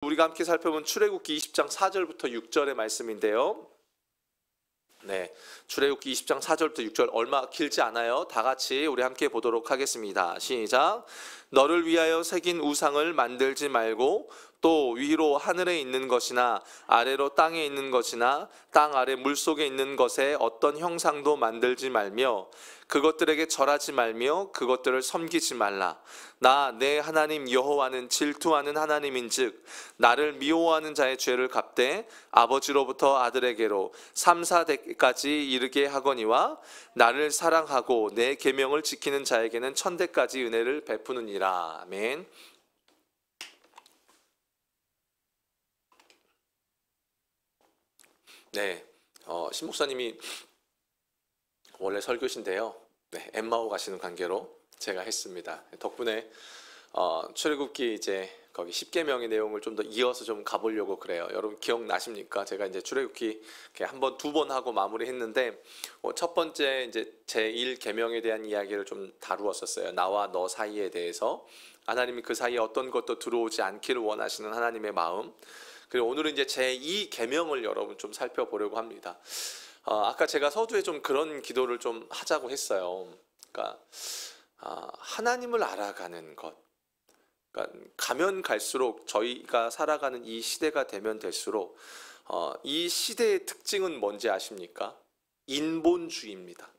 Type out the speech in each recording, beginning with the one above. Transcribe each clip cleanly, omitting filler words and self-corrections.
우리가 함께 살펴본 출애굽기 20장 4절부터 6절의 말씀인데요. 네, 출애굽기 20장 4절부터 6절 얼마 길지 않아요. 다 같이 우리 함께 보도록 하겠습니다. 시작. 너를 위하여 새긴 우상을 만들지 말고 또 위로 하늘에 있는 것이나 아래로 땅에 있는 것이나 땅 아래 물속에 있는 것에 어떤 형상도 만들지 말며 그것들에게 절하지 말며 그것들을 섬기지 말라. 나 내 하나님 여호와는 질투하는 하나님인즉 나를 미워하는 자의 죄를 갚되 아버지로부터 아들에게로 3, 4대까지 이르게 하거니와 나를 사랑하고 내 계명을 지키는 자에게는 1000대까지 은혜를 베푸느니라. 아멘. 네, 신 목사님이 원래 설교신데요. 네, 엠마오 가시는 관계로 제가 했습니다. 덕분에 출애굽기 이제 거기 10계명의 내용을 좀 더 이어서 좀 가보려고 그래요. 여러분 기억나십니까? 제가 이제 출애굽기 한 번, 두 번 하고 마무리했는데 첫 번째 이제 제1계명에 대한 이야기를 좀 다루었었어요. 나와 너 사이에 대해서 하나님이 그 사이에 어떤 것도 들어오지 않기를 원하시는 하나님의 마음. 그리고 오늘은 이제 제2계명을 여러분 좀 살펴보려고 합니다. 아까 제가 서두에 좀 그런 기도를 좀 하자고 했어요. 그러니까 하나님을 알아가는 것. 그러니까 가면 갈수록 저희가 살아가는 이 시대가 되면 될수록 이 시대의 특징은 뭔지 아십니까? 인본주의입니다.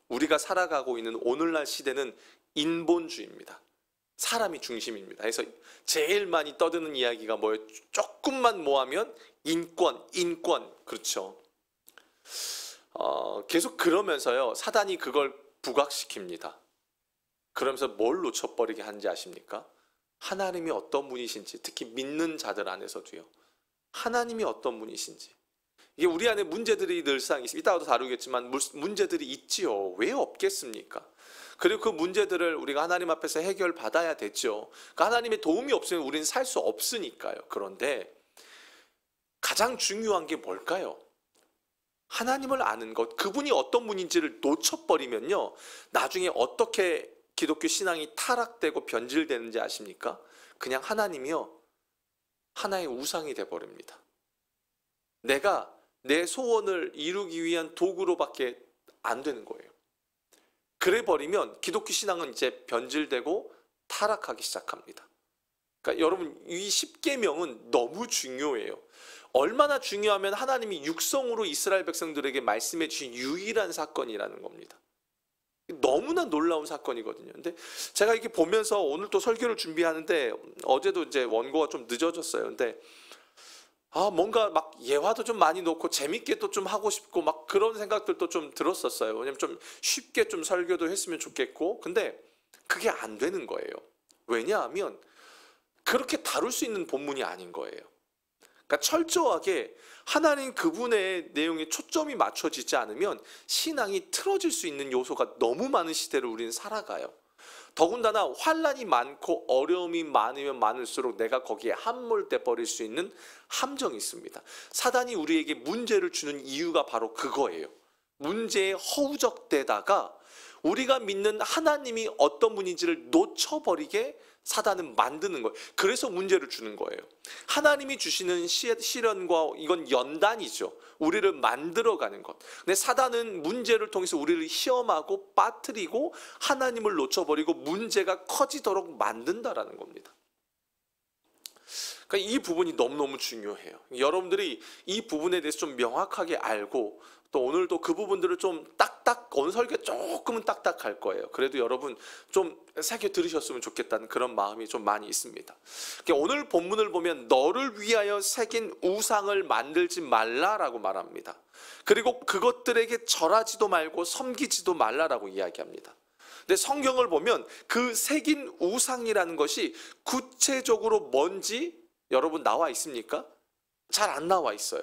우리가 살아가고 있는 오늘날 시대는 인본주의입니다. 사람이 중심입니다. 그래서 제일 많이 떠드는 이야기가 뭐예요? 조금만 모하면 인권, 그렇죠. 계속 그러면서요, 사단이 그걸 부각시킵니다. 그러면서 뭘 놓쳐버리게 하는지 아십니까? 하나님이 어떤 분이신지, 특히 믿는 자들 안에서도요, 하나님이 어떤 분이신지. 이게 우리 안에 문제들이 늘상 있습니다. 이따가도 다루겠지만 문제들이 있지요. 왜 없겠습니까? 그리고 그 문제들을 우리가 하나님 앞에서 해결받아야 되죠. 그러니까 하나님의 도움이 없으면 우리는 살 수 없으니까요. 그런데 가장 중요한 게 뭘까요? 하나님을 아는 것, 그분이 어떤 분인지를 놓쳐버리면요, 나중에 어떻게 기독교 신앙이 타락되고 변질되는지 아십니까? 그냥 하나님이요, 하나의 우상이 돼버립니다. 내가 내 소원을 이루기 위한 도구로밖에 안 되는 거예요. 그래 버리면 기독교 신앙은 이제 변질되고 타락하기 시작합니다. 그러니까 여러분, 이 10계명은 너무 중요해요. 얼마나 중요하면 하나님이 육성으로 이스라엘 백성들에게 말씀해 주신 유일한 사건이라는 겁니다. 너무나 놀라운 사건이거든요. 근데 제가 이렇게 보면서 오늘 또 설교를 준비하는데 어제도 이제 원고가 좀 늦어졌어요. 근데 뭔가 막 예화도 좀 많이 놓고 재밌게 또 좀 하고 싶고 막 그런 생각들도 좀 들었었어요. 왜냐면 좀 쉽게 좀 설교도 했으면 좋겠고, 근데 그게 안 되는 거예요. 왜냐하면 그렇게 다룰 수 있는 본문이 아닌 거예요. 그러니까 철저하게 하나님 그분의 내용에 초점이 맞춰지지 않으면 신앙이 틀어질 수 있는 요소가 너무 많은 시대를 우리는 살아가요. 더군다나 환난이 많고 어려움이 많으면 많을수록 내가 거기에 함몰돼 버릴 수 있는 함정이 있습니다. 사단이 우리에게 문제를 주는 이유가 바로 그거예요. 문제에 허우적대다가 우리가 믿는 하나님이 어떤 분인지를 놓쳐버리게 사단은 만드는 거예요. 그래서 문제를 주는 거예요. 하나님이 주시는 시련과 이건 연단이죠. 우리를 만들어가는 것. 근데 사단은 문제를 통해서 우리를 시험하고 빠뜨리고 하나님을 놓쳐버리고 문제가 커지도록 만든다라는 겁니다. 그러니까 이 부분이 너무너무 중요해요. 여러분들이 이 부분에 대해서 좀 명확하게 알고, 또 오늘도 그 부분들을 좀 오늘 설교 조금은 딱딱할 거예요. 그래도 여러분 좀 새겨 들으셨으면 좋겠다는 그런 마음이 좀 많이 있습니다. 오늘 본문을 보면 너를 위하여 새긴 우상을 만들지 말라라고 말합니다. 그리고 그것들에게 절하지도 말고 섬기지도 말라라고 이야기합니다. 근데 성경을 보면 그 새긴 우상이라는 것이 구체적으로 뭔지 여러분 나와 있습니까? 잘 안 나와 있어요.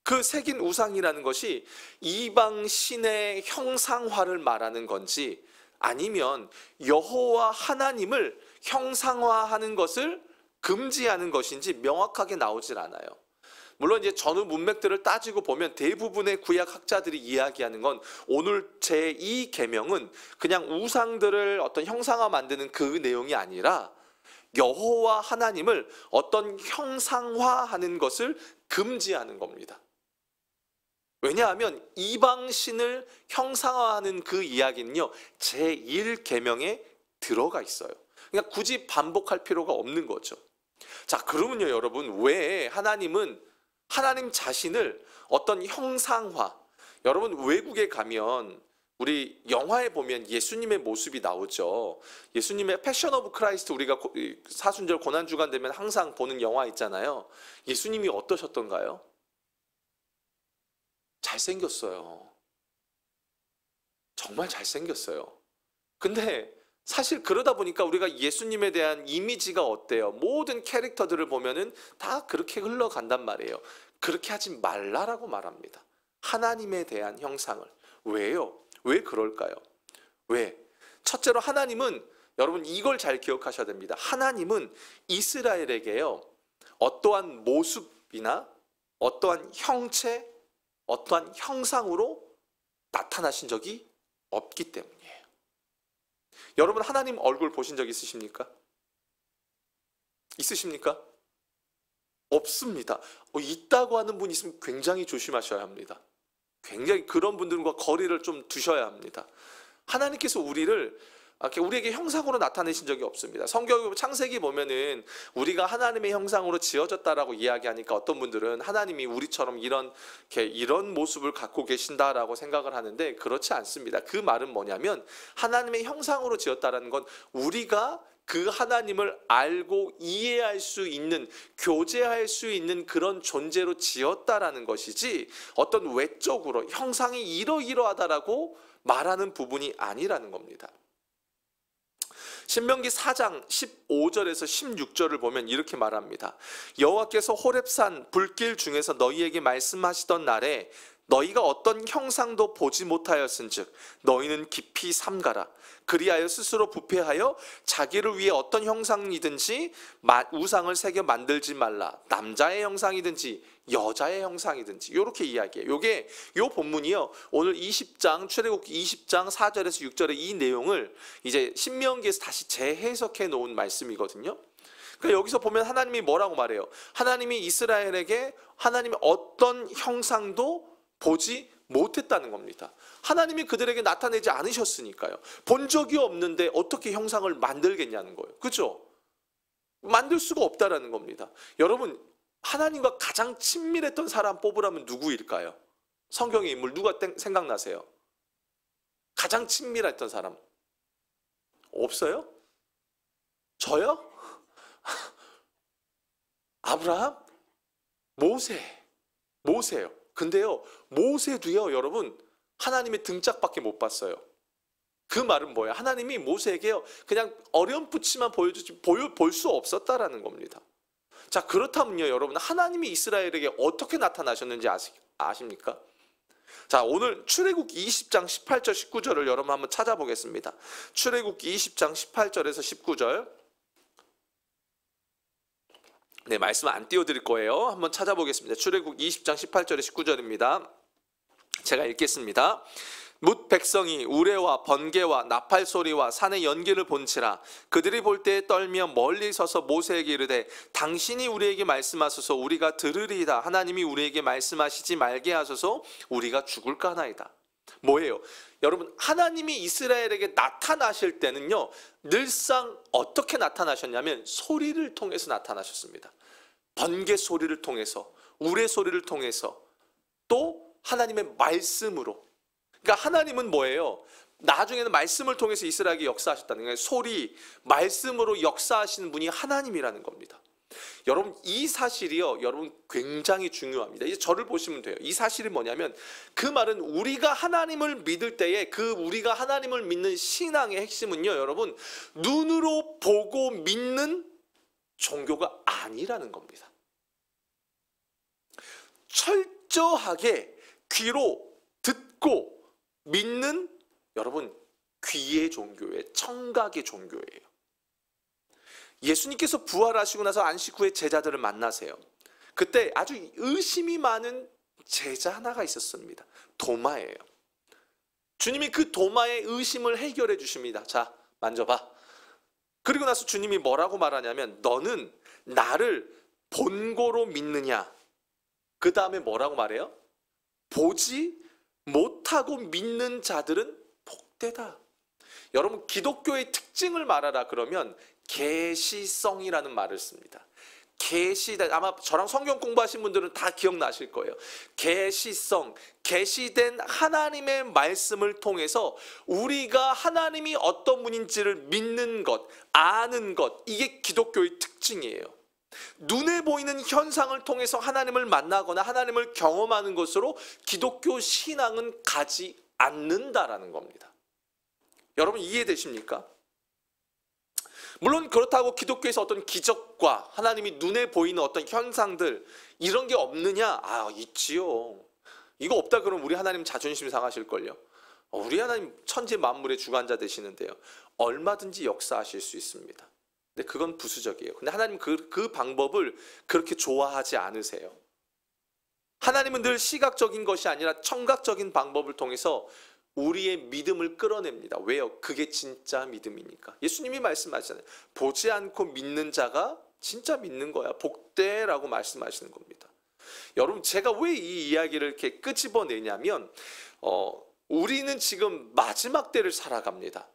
그 새긴 우상이라는 것이 이방 신의 형상화를 말하는 건지 아니면 여호와 하나님을 형상화하는 것을 금지하는 것인지 명확하게 나오질 않아요. 물론 이제 전후 문맥들을 따지고 보면 대부분의 구약 학자들이 이야기하는 건 오늘 제2계명은 그냥 우상들을 어떤 형상화 만드는 그 내용이 아니라 여호와 하나님을 어떤 형상화하는 것을 금지하는 겁니다. 왜냐하면 이방신을 형상화하는 그 이야기는요, 제1계명에 들어가 있어요. 그러니까 굳이 반복할 필요가 없는 거죠. 자, 그러면요, 여러분, 왜 하나님은 하나님 자신을 어떤 형상화, 여러분 외국에 가면 우리 영화에 보면 예수님의 모습이 나오죠. 예수님의 패션 오브 크라이스트, 우리가 사순절 고난주간 되면 항상 보는 영화 있잖아요. 예수님이 어떠셨던가요? 잘생겼어요. 정말 잘생겼어요. 근데 사실 그러다 보니까 우리가 예수님에 대한 이미지가 어때요? 모든 캐릭터들을 보면은 다 그렇게 흘러간단 말이에요. 그렇게 하지 말라라고 말합니다. 하나님에 대한 형상을. 왜요? 왜 그럴까요? 왜? 첫째로 하나님은, 여러분 이걸 잘 기억하셔야 됩니다. 하나님은 이스라엘에게요, 어떠한 모습이나 어떠한 형체, 어떠한 형상으로 나타나신 적이 없기 때문이에요. 여러분 하나님 얼굴 보신 적 있으십니까? 있으십니까? 없습니다. 있다고 하는 분이 있으면 굉장히 조심하셔야 합니다. 굉장히 그런 분들과 거리를 좀 두셔야 합니다. 하나님께서 우리에게 형상으로 나타내신 적이 없습니다. 성경 창세기 보면은 우리가 하나님의 형상으로 지어졌다라고 이야기하니까 어떤 분들은 하나님이 우리처럼 이런 모습을 갖고 계신다라고 생각을 하는데, 그렇지 않습니다. 그 말은 뭐냐면 하나님의 형상으로 지었다라는 건 우리가 그 하나님을 알고 이해할 수 있는, 교제할 수 있는 그런 존재로 지었다라는 것이지, 어떤 외적으로 형상이 이러이러하다라고 말하는 부분이 아니라는 겁니다. 신명기 4장 15절에서 16절을 보면 이렇게 말합니다. 여호와께서 호렙산 불길 중에서 너희에게 말씀하시던 날에 너희가 어떤 형상도 보지 못하였은즉 너희는 깊이 삼가라. 그리하여 스스로 부패하여 자기를 위해 어떤 형상이든지 우상을 새겨 만들지 말라. 남자의 형상이든지 여자의 형상이든지, 이렇게 이야기해요. 요 본문이요, 오늘 20장 출애굽기 20장 4절에서 6절의 이 내용을 이제 신명기에서 다시 재해석해 놓은 말씀이거든요. 그러니까 여기서 보면 하나님이 뭐라고 말해요? 하나님이 이스라엘에게 하나님의 어떤 형상도 보지 못했다는 겁니다. 하나님이 그들에게 나타내지 않으셨으니까요. 본 적이 없는데 어떻게 형상을 만들겠냐는 거예요. 그렇죠? 만들 수가 없다라는 겁니다. 여러분, 하나님과 가장 친밀했던 사람 뽑으라면 누구일까요? 성경의 인물 누가 생각나세요? 가장 친밀했던 사람 없어요? 저요? 아브라함? 모세예요. 근데요, 모세도요, 여러분, 하나님의 등짝밖에 못 봤어요. 그 말은 뭐예요? 하나님이 모세에게요, 그냥 어렴풋이만 보여주지 볼 수 없었다라는 겁니다. 자, 그렇다면요, 여러분, 하나님이 이스라엘에게 어떻게 나타나셨는지 아십니까? 자, 오늘 출애굽기 20장 18절 19절을 여러분 한번 찾아보겠습니다. 출애굽기 20장 18절에서 19절. 네, 말씀 안 띄워드릴 거예요. 한번 찾아보겠습니다. 출애굽기 20장 18절에 19절입니다. 제가 읽겠습니다. 뭇 백성이 우레와 번개와 나팔 소리와 산의 연기를 본치라. 그들이 볼 때에 떨며 멀리 서서 모세에게 이르되 당신이 우리에게 말씀하소서 우리가 들으리이다. 하나님이 우리에게 말씀하시지 말게 하소서 우리가 죽을까 하나이다. 뭐예요? 여러분, 하나님이 이스라엘에게 나타나실 때는요, 늘상 어떻게 나타나셨냐면 소리를 통해서 나타나셨습니다. 번개 소리를 통해서, 우레 소리를 통해서, 또 하나님의 말씀으로. 그러니까 하나님은 뭐예요? 나중에는 말씀을 통해서 이스라엘에게 역사하셨다는 거예요. 소리, 말씀으로 역사하시는 분이 하나님이라는 겁니다. 여러분, 이 사실이요, 여러분 굉장히 중요합니다. 이제 저를 보시면 돼요. 이 사실이 뭐냐면, 그 말은 우리가 하나님을 믿을 때에 우리가 하나님을 믿는 신앙의 핵심은요, 여러분, 눈으로 보고 믿는 종교가 아니라는 겁니다. 철저하게 귀로 듣고 믿는, 여러분, 귀의 종교예요. 청각의 종교예요. 예수님께서 부활하시고 나서 안식 후에 제자들을 만나세요. 그때 아주 의심이 많은 제자 하나가 있었습니다. 도마예요. 주님이 그 도마의 의심을 해결해 주십니다. 자, 만져봐. 그리고 나서 주님이 뭐라고 말하냐면 너는 나를 본고로 믿느냐. 그 다음에 뭐라고 말해요? 보지 못하고 믿는 자들은 복되다. 여러분, 기독교의 특징을 말하라 그러면 계시성이라는 말을 씁니다. 아마 저랑 성경 공부하신 분들은 다 기억나실 거예요. 계시성, 계시된 하나님의 말씀을 통해서 우리가 하나님이 어떤 분인지를 믿는 것, 아는 것, 이게 기독교의 특징이에요. 눈에 보이는 현상을 통해서 하나님을 만나거나 하나님을 경험하는 것으로 기독교 신앙은 가지 않는다라는 겁니다. 여러분 이해되십니까? 물론 그렇다고 기독교에서 어떤 기적과 하나님이 눈에 보이는 어떤 현상들 이런 게 없느냐? 있지요. 이거 없다 그러면 우리 하나님 자존심 상하실걸요. 우리 하나님 천지 만물의 주관자 되시는데요. 얼마든지 역사하실 수 있습니다. 근데 그건 부수적이에요. 근데 하나님 그 방법을 그렇게 좋아하지 않으세요. 하나님은 늘 시각적인 것이 아니라 청각적인 방법을 통해서 우리의 믿음을 끌어냅니다. 왜요? 그게 진짜 믿음이니까. 예수님이 말씀하시잖아요. 보지 않고 믿는 자가 진짜 믿는 거야. 복되라고 말씀하시는 겁니다. 여러분, 제가 왜 이 이야기를 이렇게 끄집어내냐면 우리는 지금 마지막 때를 살아갑니다.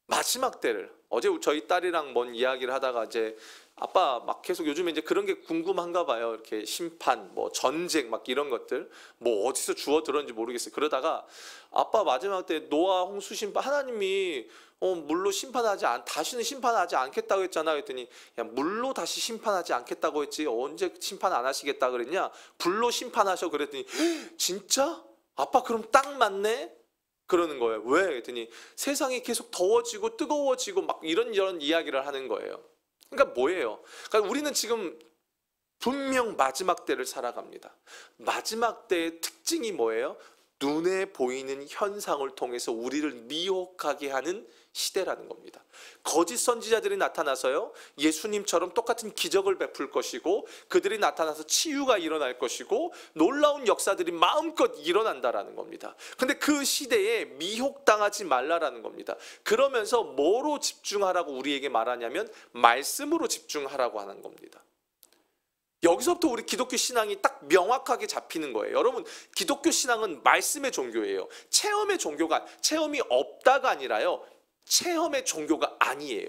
마지막 때를. 어제 저희 딸이랑 뭔 이야기를 하다가 이제 아빠 막 계속 요즘에 이제 그런 게 궁금한가 봐요. 이렇게 심판, 뭐 전쟁 막 이런 것들 뭐 어디서 주워 들었는지 모르겠어요. 그러다가 아빠 마지막 때 노아 홍수 심판 하나님이 물로 다시는 심판하지 않겠다고 했잖아. 그랬더니 야, 물로 다시 심판하지 않겠다고 했지 언제 심판 안 하시겠다 그랬냐? 불로 심판하셔 그랬더니 진짜? 아빠 그럼 딱 맞네? 그러는 거예요. 왜? 그랬더니 세상이 계속 더워지고 뜨거워지고 막 이런 이야기를 하는 거예요. 그러니까 뭐예요? 그러니까 우리는 지금 분명 마지막 때를 살아갑니다. 마지막 때의 특징이 뭐예요? 눈에 보이는 현상을 통해서 우리를 미혹하게 하는 시대라는 겁니다. 거짓 선지자들이 나타나서요, 예수님처럼 똑같은 기적을 베풀 것이고 그들이 나타나서 치유가 일어날 것이고 놀라운 역사들이 마음껏 일어난다라는 겁니다. 근데 그 시대에 미혹당하지 말라라는 겁니다. 그러면서 뭐로 집중하라고 우리에게 말하냐면 말씀으로 집중하라고 하는 겁니다. 여기서부터 우리 기독교 신앙이 딱 명확하게 잡히는 거예요. 여러분, 기독교 신앙은 말씀의 종교예요. 체험이 없다가 아니라요, 체험의 종교가 아니에요.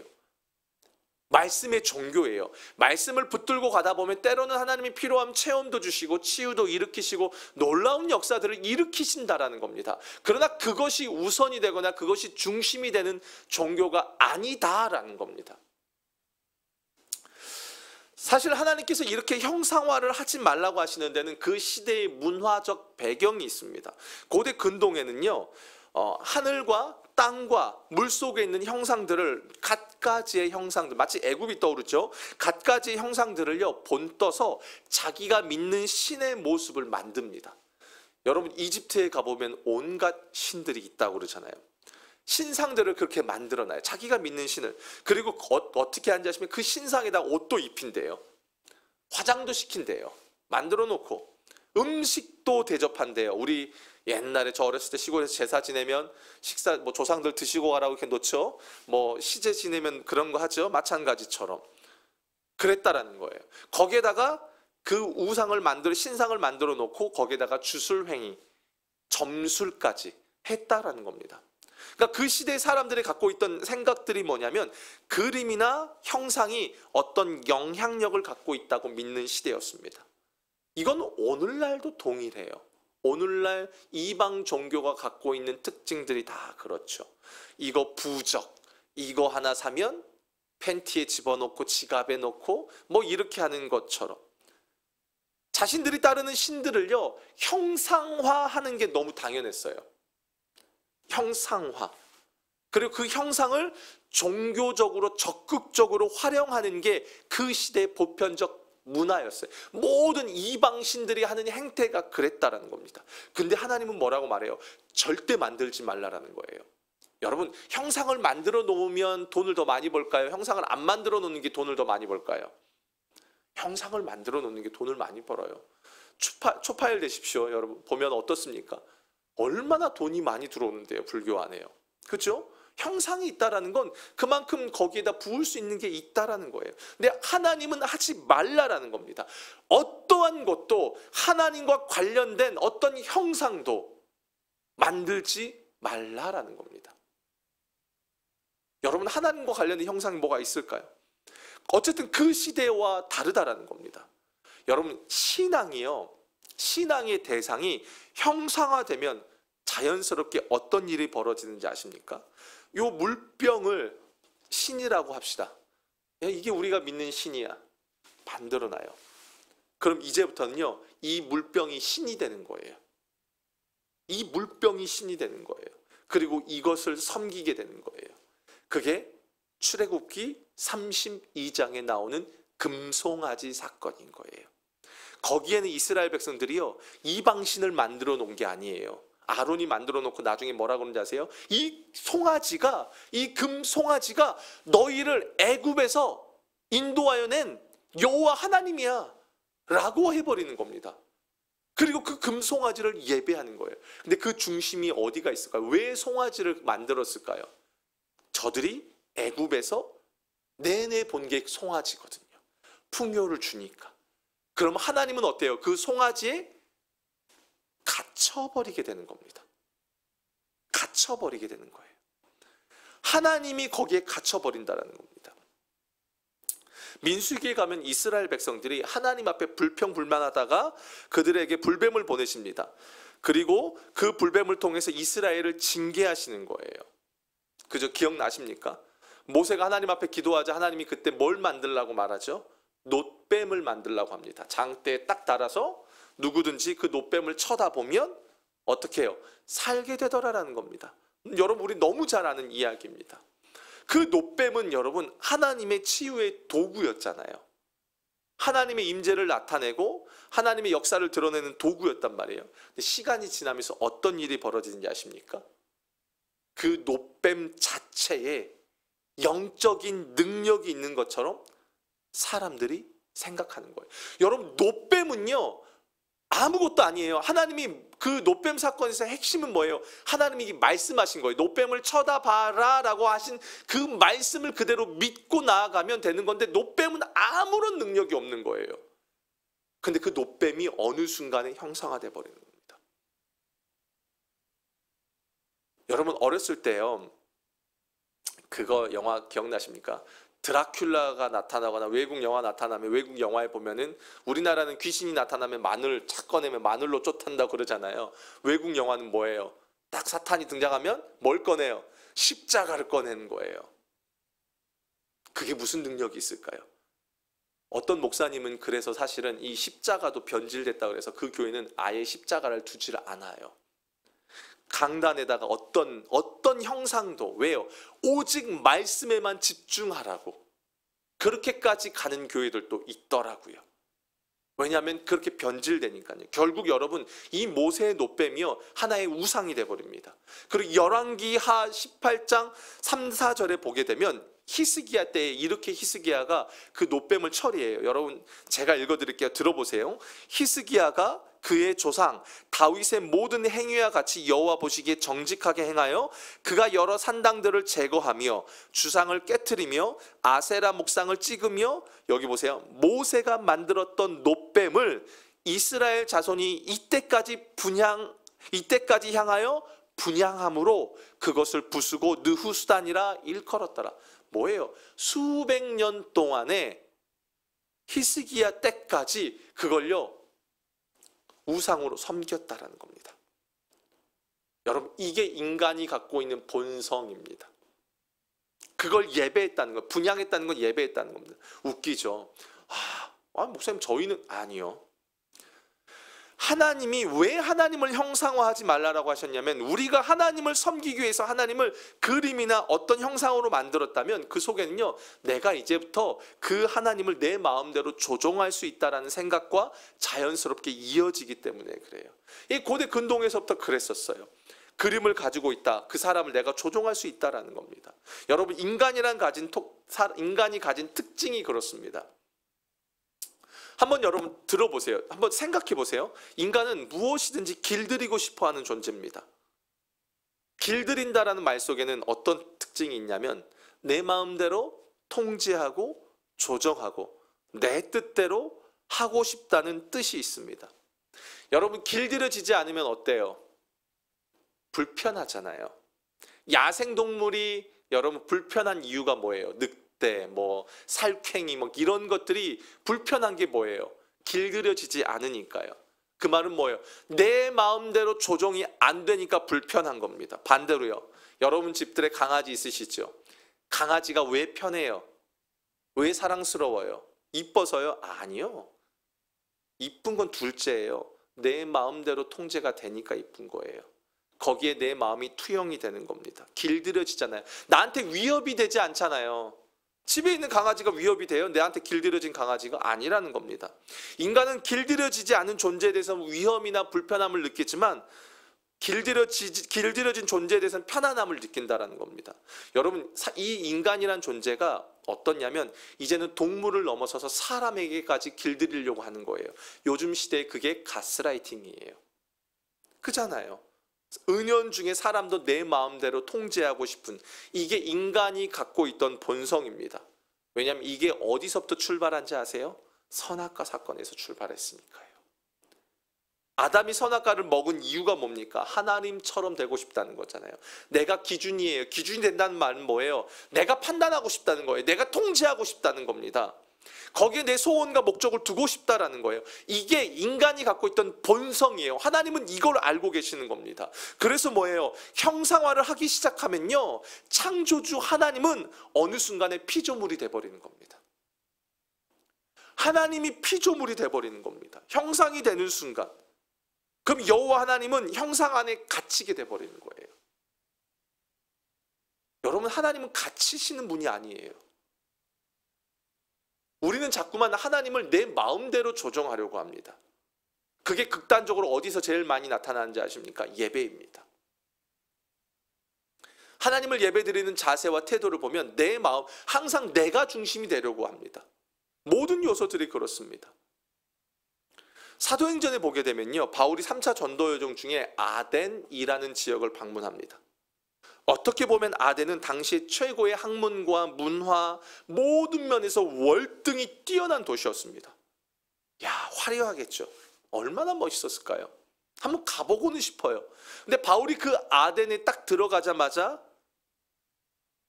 말씀의 종교예요. 말씀을 붙들고 가다 보면 때로는 하나님이 필요하면 체험도 주시고 치유도 일으키시고 놀라운 역사들을 일으키신다라는 겁니다. 그러나 그것이 우선이 되거나 그것이 중심이 되는 종교가 아니다라는 겁니다. 사실 하나님께서 이렇게 형상화를 하지 말라고 하시는 데는 그 시대의 문화적 배경이 있습니다. 고대 근동에는요, 하늘과 땅과 물속에 있는 형상들을 갖가지의 형상들, 마치 애굽이 떠오르죠. 갖가지의 형상들을요 본떠서 자기가 믿는 신의 모습을 만듭니다. 여러분, 이집트에 가보면 온갖 신들이 있다고 그러잖아요. 신상들을 그렇게 만들어놔요. 자기가 믿는 신을. 그리고 어떻게 하는지 아시면 그 신상에다 옷도 입힌대요. 화장도 시킨대요. 만들어 놓고 음식도 대접한대요. 우리 옛날에 저 어렸을 때 시골에서 제사 지내면 식사 뭐 조상들 드시고 가라고 이렇게 놓죠. 뭐 시제 지내면 그런 거 하죠. 마찬가지처럼 그랬다라는 거예요. 거기에다가 그 신상을 만들어 놓고 거기에다가 주술행위, 점술까지 했다라는 겁니다. 그러니까 그 시대의 사람들이 갖고 있던 생각들이 뭐냐면 그림이나 형상이 어떤 영향력을 갖고 있다고 믿는 시대였습니다. 이건 오늘날도 동일해요. 오늘날 이방 종교가 갖고 있는 특징들이 다 그렇죠. 이거 부적, 이거 하나 사면 팬티에 집어넣고 지갑에 넣고 뭐 이렇게 하는 것처럼 자신들이 따르는 신들을요 형상화하는 게 너무 당연했어요. 형상화. 그리고 그 형상을 종교적으로 적극적으로 활용하는 게 그 시대의 보편적 문화였어요. 모든 이방 신들이 하는 행태가 그랬다라는 겁니다. 근데 하나님은 뭐라고 말해요? 절대 만들지 말라라는 거예요. 여러분, 형상을 만들어 놓으면 돈을 더 많이 벌까요? 형상을 안 만들어 놓는 게 돈을 더 많이 벌까요? 형상을 만들어 놓는 게 돈을 많이 벌어요. 초파일 되십시오. 여러분 보면 어떻습니까? 얼마나 돈이 많이 들어오는데요, 불교 안에요. 그렇죠? 형상이 있다라는 건 그만큼 거기에다 부을 수 있는 게 있다라는 거예요. 근데 하나님은 하지 말라라는 겁니다. 어떠한 것도 하나님과 관련된 어떤 형상도 만들지 말라라는 겁니다. 여러분, 하나님과 관련된 형상이 뭐가 있을까요? 어쨌든 그 시대와 다르다라는 겁니다. 여러분, 신앙의 대상이 형상화되면 자연스럽게 어떤 일이 벌어지는지 아십니까? 요 물병을 신이라고 합시다. 이게 우리가 믿는 신이야. 만들어놔요. 그럼 이제부터는요, 이 물병이 신이 되는 거예요. 이 물병이 신이 되는 거예요. 그리고 이것을 섬기게 되는 거예요. 그게 출애굽기 32장에 나오는 금송아지 사건인 거예요. 거기에는 이스라엘 백성들이요, 이방신을 만들어 놓은 게 아니에요. 아론이 만들어 놓고 나중에 뭐라고 그러는지 아세요? 이 금송아지가 너희를 애굽에서 인도하여 낸 여호와 하나님이야 라고 해버리는 겁니다. 그리고 그 금송아지를 예배하는 거예요. 근데 그 중심이 어디가 있을까요? 왜 송아지를 만들었을까요? 저들이 애굽에서 내내 본 게 송아지거든요. 풍요를 주니까. 그럼 하나님은 어때요? 그 송아지에 갇혀버리게 되는 겁니다. 갇혀버리게 되는 거예요. 하나님이 거기에 갇혀버린다는 겁니다. 민수기에 가면 이스라엘 백성들이 하나님 앞에 불평불만하다가 그들에게 불뱀을 보내십니다. 그리고 그 불뱀을 통해서 이스라엘을 징계하시는 거예요. 그저 기억나십니까? 모세가 하나님 앞에 기도하자 하나님이 그때 뭘 만들라고 말하죠? 놋뱀을 만들라고 합니다. 장대에 딱 달아서 누구든지 그 놋뱀을 쳐다보면 어떻게 해요? 살게 되더라라는 겁니다. 여러분, 우리 너무 잘 아는 이야기입니다. 그 놋뱀은 여러분, 하나님의 치유의 도구였잖아요. 하나님의 임재를 나타내고 하나님의 역사를 드러내는 도구였단 말이에요. 근데 시간이 지나면서 어떤 일이 벌어지는지 아십니까? 그 놋뱀 자체에 영적인 능력이 있는 것처럼 사람들이 생각하는 거예요. 여러분, 놋뱀은요, 아무것도 아니에요. 하나님이 그 놋뱀 사건에서 핵심은 뭐예요? 하나님이 말씀하신 거예요. 놋뱀을 쳐다봐라 라고 하신 그 말씀을 그대로 믿고 나아가면 되는 건데, 놋뱀은 아무런 능력이 없는 거예요. 근데 그 놋뱀이 어느 순간에 형상화돼 버리는 겁니다. 여러분, 어렸을 때요, 그거 영화 기억나십니까? 드라큘라가 나타나거나 외국 영화 나타나면, 외국 영화에 보면은 우리나라는 귀신이 나타나면 마늘 착 꺼내면 마늘로 쫓한다고 그러잖아요. 외국 영화는 뭐예요? 딱 사탄이 등장하면 뭘 꺼내요? 십자가를 꺼내는 거예요. 그게 무슨 능력이 있을까요? 어떤 목사님은 그래서 사실은 이 십자가도 변질됐다고 해서 그 교회는 아예 십자가를 두질 않아요. 강단에다가 어떤 형상도, 왜요? 오직 말씀에만 집중하라고 그렇게까지 가는 교회들도 있더라고요. 왜냐하면 그렇게 변질되니까요. 결국 여러분, 이 모세의 놋뱀이요, 하나의 우상이 돼버립니다. 그리고 열왕기하 18장 3, 4절에 보게 되면 히스기야 때에 이렇게 히스기야가 그 놋뱀을 처리해요. 여러분, 제가 읽어드릴게요. 들어보세요. 히스기야가 그의 조상 다윗의 모든 행위와 같이 여호와 보시기에 정직하게 행하여 그가 여러 산당들을 제거하며 주상을 깨트리며 아세라 목상을 찍으며, 여기 보세요, 모세가 만들었던 놋뱀을 이스라엘 자손이 이때까지 향하여 분향함으로 그것을 부수고 느후수단이라 일컬었더라. 뭐예요? 수백 년 동안에 히스기야 때까지 그걸요 우상으로 섬겼다라는 겁니다. 여러분, 이게 인간이 갖고 있는 본성입니다. 그걸 예배했다는 거, 분양했다는 건 예배했다는 겁니다. 웃기죠? 목사님, 저희는 아니요. 하나님이 왜 하나님을 형상화하지 말라라고 하셨냐면, 우리가 하나님을 섬기기 위해서 하나님을 그림이나 어떤 형상으로 만들었다면 그 속에는요, 내가 이제부터 그 하나님을 내 마음대로 조종할 수 있다라는 생각과 자연스럽게 이어지기 때문에 그래요. 이 고대 근동에서부터 그랬었어요. 그림을 가지고 있다, 그 사람을 내가 조종할 수 있다라는 겁니다. 여러분, 인간이 가진 특징이 그렇습니다. 한번 여러분 들어보세요. 한번 생각해 보세요. 인간은 무엇이든지 길들이고 싶어하는 존재입니다. 길들인다라는 말 속에는 어떤 특징이 있냐면 내 마음대로 통제하고 조정하고 내 뜻대로 하고 싶다는 뜻이 있습니다. 여러분, 길들여지지 않으면 어때요? 불편하잖아요. 야생동물이 여러분 불편한 이유가 뭐예요? 늑대, 살쾡이 이런 것들이 불편한 게 뭐예요? 길들여지지 않으니까요. 그 말은 뭐예요? 내 마음대로 조정이 안 되니까 불편한 겁니다. 반대로요. 여러분 집들에 강아지 있으시죠? 강아지가 왜 편해요? 왜 사랑스러워요? 이뻐서요? 아니요. 이쁜 건 둘째예요. 내 마음대로 통제가 되니까 이쁜 거예요. 거기에 내 마음이 투영이 되는 겁니다. 길들여지잖아요. 나한테 위협이 되지 않잖아요. 집에 있는 강아지가 위협이 돼요? 내한테 길들여진 강아지가 아니라는 겁니다. 인간은 길들여지지 않은 존재에 대해서 위험이나 불편함을 느끼지만 길들여진 존재에 대해서는 편안함을 느낀다는 겁니다. 여러분, 이 인간이란 존재가 어떻냐면 이제는 동물을 넘어서서 사람에게까지 길들이려고 하는 거예요. 요즘 시대에 그게 가스라이팅이에요. 그잖아요. 은연중에 사람도 내 마음대로 통제하고 싶은, 이게 인간이 갖고 있던 본성입니다. 왜냐하면 이게 어디서부터 출발한지 아세요? 선악과 사건에서 출발했으니까요. 아담이 선악과를 먹은 이유가 뭡니까? 하나님처럼 되고 싶다는 거잖아요. 내가 기준이에요. 기준이 된다는 말은 뭐예요? 내가 판단하고 싶다는 거예요. 내가 통제하고 싶다는 겁니다. 거기에 내 소원과 목적을 두고 싶다라는 거예요. 이게 인간이 갖고 있던 본성이에요. 하나님은 이걸 알고 계시는 겁니다. 그래서 뭐예요? 형상화를 하기 시작하면요, 창조주 하나님은 어느 순간에 피조물이 돼버리는 겁니다. 하나님이 피조물이 돼버리는 겁니다. 형상이 되는 순간. 그럼 여호와 하나님은 형상 안에 갇히게 돼버리는 거예요. 여러분, 하나님은 갇히시는 분이 아니에요. 우리는 자꾸만 하나님을 내 마음대로 조정하려고 합니다. 그게 극단적으로 어디서 제일 많이 나타나는지 아십니까? 예배입니다. 하나님을 예배드리는 자세와 태도를 보면 내 마음, 항상 내가 중심이 되려고 합니다. 모든 요소들이 그렇습니다. 사도행전에 보게 되면요, 바울이 3차 전도 여정 중에 아덴이라는 지역을 방문합니다. 어떻게 보면 아덴은 당시 최고의 학문과 문화 모든 면에서 월등히 뛰어난 도시였습니다. 야, 화려하겠죠. 얼마나 멋있었을까요? 한번 가보고는 싶어요. 근데 바울이 그 아덴에 딱 들어가자마자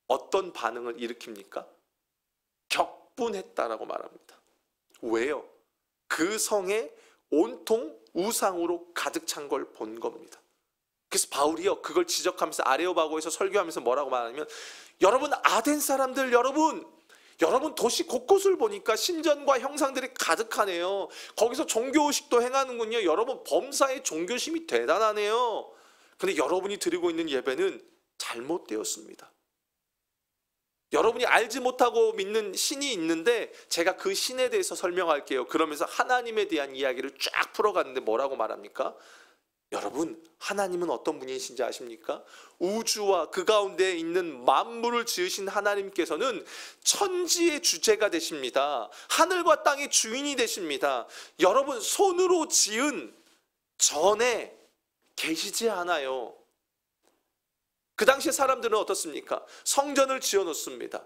어떤 반응을 일으킵니까? 격분했다라고 말합니다. 왜요? 그 성에 온통 우상으로 가득 찬 걸 본 겁니다. 그래서 바울이요, 그걸 지적하면서 아레오바고에서 설교하면서 뭐라고 말하냐면, 여러분 아덴 사람들, 여러분 도시 곳곳을 보니까 신전과 형상들이 가득하네요. 거기서 종교의식도 행하는군요. 여러분 범사의 종교심이 대단하네요. 근데 여러분이 드리고 있는 예배는 잘못되었습니다. 여러분이 알지 못하고 믿는 신이 있는데 제가 그 신에 대해서 설명할게요. 그러면서 하나님에 대한 이야기를 쫙 풀어갔는데 뭐라고 말합니까? 여러분, 하나님은 어떤 분이신지 아십니까? 우주와 그 가운데 있는 만물을 지으신 하나님께서는 천지의 주제가 되십니다. 하늘과 땅의 주인이 되십니다. 여러분, 손으로 지은 전에 계시지 않아요. 그 당시에 사람들은 어떻습니까? 성전을 지어놓습니다.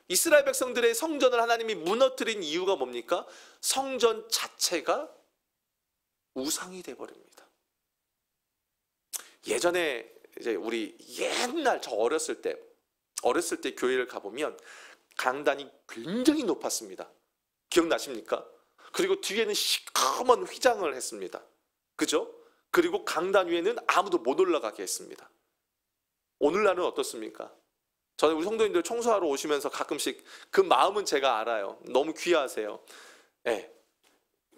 이스라엘 백성들의 성전을 하나님이 무너뜨린 이유가 뭡니까? 성전 자체가 우상이 되어버립니다. 예전에 이제 우리 옛날 저 어렸을 때 교회를 가보면 강단이 굉장히 높았습니다. 기억나십니까? 그리고 뒤에는 시커먼 휘장을 했습니다. 그죠? 그리고 강단 위에는 아무도 못 올라가게 했습니다. 오늘날은 어떻습니까? 저는 우리 성도님들 청소하러 오시면서 가끔씩 그 마음은 제가 알아요. 너무 귀하세요. 네.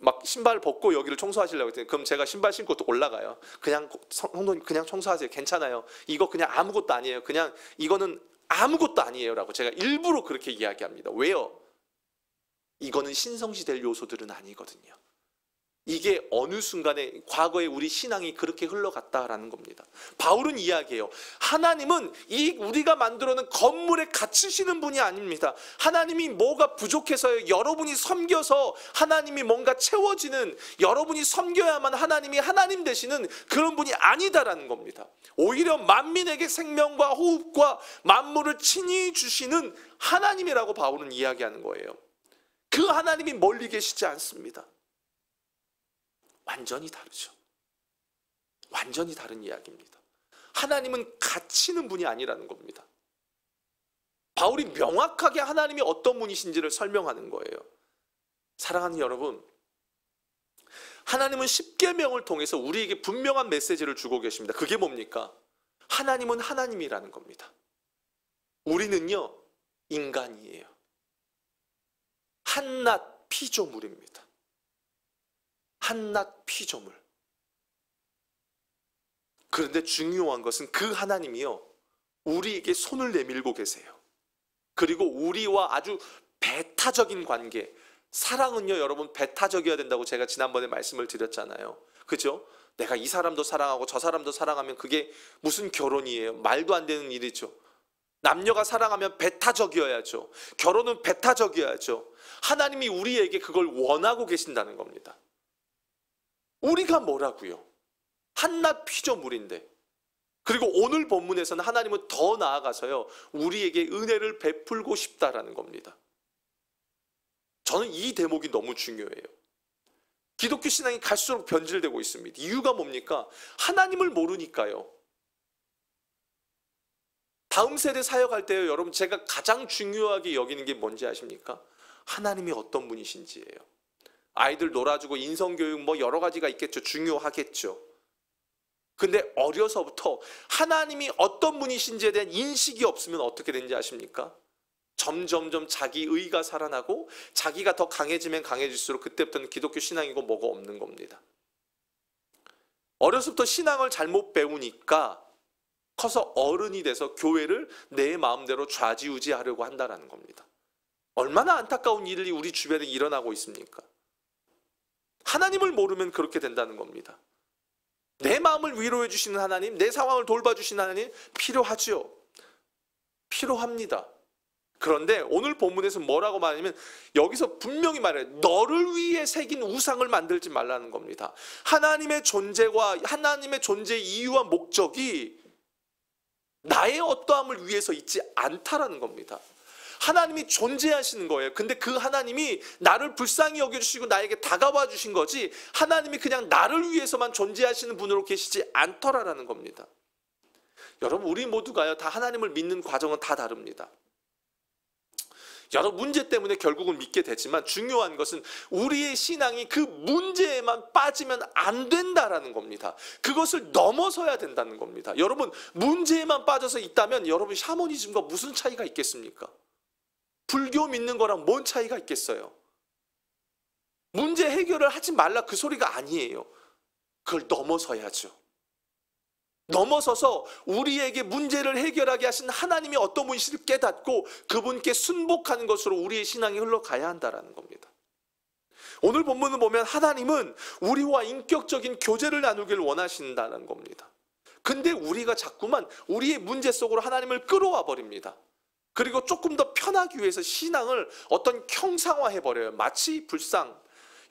막 신발 벗고 여기를 청소하시려고 했더니 그럼 제가 신발 신고 또 올라가요. 그냥 성도님 그냥 청소하세요. 괜찮아요. 이거 그냥 아무것도 아니에요. 그냥 이거는 아무것도 아니에요 라고 제가 일부러 그렇게 이야기합니다. 왜요? 이거는 신성시 될 요소들은 아니거든요. 이게 어느 순간에 과거에 우리 신앙이 그렇게 흘러갔다라는 겁니다. 바울은 이야기해요. 하나님은 이 우리가 만들어놓은 건물에 갇히시는 분이 아닙니다. 하나님이 뭐가 부족해서 여러분이 섬겨서 하나님이 뭔가 채워지는, 여러분이 섬겨야만 하나님이 하나님 되시는 그런 분이 아니다라는 겁니다. 오히려 만민에게 생명과 호흡과 만물을 친히 주시는 하나님이라고 바울은 이야기하는 거예요. 그 하나님이 멀리 계시지 않습니다. 완전히 다르죠. 완전히 다른 이야기입니다. 하나님은 갇히는 분이 아니라는 겁니다. 바울이 명확하게 하나님이 어떤 분이신지를 설명하는 거예요. 사랑하는 여러분, 하나님은 십계명을 통해서 우리에게 분명한 메시지를 주고 계십니다. 그게 뭡니까? 하나님은 하나님이라는 겁니다. 우리는요, 인간이에요. 한낱 피조물입니다. 한낱 피조물. 그런데 중요한 것은 그 하나님이요, 우리에게 손을 내밀고 계세요. 그리고 우리와 아주 배타적인 관계, 사랑은요 여러분 배타적이어야 된다고 제가 지난번에 말씀을 드렸잖아요. 그죠? 내가 이 사람도 사랑하고 저 사람도 사랑하면 그게 무슨 결혼이에요? 말도 안 되는 일이죠. 남녀가 사랑하면 배타적이어야죠. 결혼은 배타적이어야죠. 하나님이 우리에게 그걸 원하고 계신다는 겁니다. 우리가 뭐라고요? 한낱 피조물인데. 그리고 오늘 본문에서는 하나님은 더 나아가서요 우리에게 은혜를 베풀고 싶다라는 겁니다. 저는 이 대목이 너무 중요해요. 기독교 신앙이 갈수록 변질되고 있습니다. 이유가 뭡니까? 하나님을 모르니까요. 다음 세대 사역할 때요 여러분, 제가 가장 중요하게 여기는 게 뭔지 아십니까? 하나님이 어떤 분이신지예요. 아이들 놀아주고 인성교육 뭐 여러 가지가 있겠죠. 중요하겠죠. 근데 어려서부터 하나님이 어떤 분이신지에 대한 인식이 없으면 어떻게 되는지 아십니까? 점점점 자기 의가 살아나고 자기가 더 강해지면 강해질수록 그때부터는 기독교 신앙이고 뭐가 없는 겁니다. 어려서부터 신앙을 잘못 배우니까 커서 어른이 돼서 교회를 내 마음대로 좌지우지하려고 한다는 겁니다. 얼마나 안타까운 일이 우리 주변에 일어나고 있습니까? 하나님을 모르면 그렇게 된다는 겁니다. 내 마음을 위로해 주시는 하나님, 내 상황을 돌봐주시는 하나님 필요하죠. 필요합니다. 그런데 오늘 본문에서 뭐라고 말하냐면 여기서 분명히 말해요. 너를 위해 새긴 우상을 만들지 말라는 겁니다. 하나님의 존재와 하나님의 존재의 이유와 목적이 나의 어떠함을 위해서 있지 않다라는 겁니다. 하나님이 존재하시는 거예요. 근데 그 하나님이 나를 불쌍히 여겨주시고 나에게 다가와 주신 거지 하나님이 그냥 나를 위해서만 존재하시는 분으로 계시지 않더라라는 겁니다. 여러분, 우리 모두가요 다 하나님을 믿는 과정은 다 다릅니다. 여러 문제 때문에 결국은 믿게 되지만 중요한 것은 우리의 신앙이 그 문제에만 빠지면 안 된다라는 겁니다. 그것을 넘어서야 된다는 겁니다. 여러분, 문제에만 빠져서 있다면 여러분 샤머니즘과 무슨 차이가 있겠습니까? 불교 믿는 거랑 뭔 차이가 있겠어요? 문제 해결을 하지 말라 그 소리가 아니에요. 그걸 넘어서야죠. 넘어서서 우리에게 문제를 해결하게 하신 하나님이 어떤 분이신지를 깨닫고 그분께 순복하는 것으로 우리의 신앙이 흘러가야 한다는 겁니다. 오늘 본문을 보면 하나님은 우리와 인격적인 교제를 나누기를 원하신다는 겁니다. 근데 우리가 자꾸만 우리의 문제 속으로 하나님을 끌어와 버립니다. 그리고 조금 더 편하기 위해서 신앙을 어떤 형상화해버려요. 마치 불상.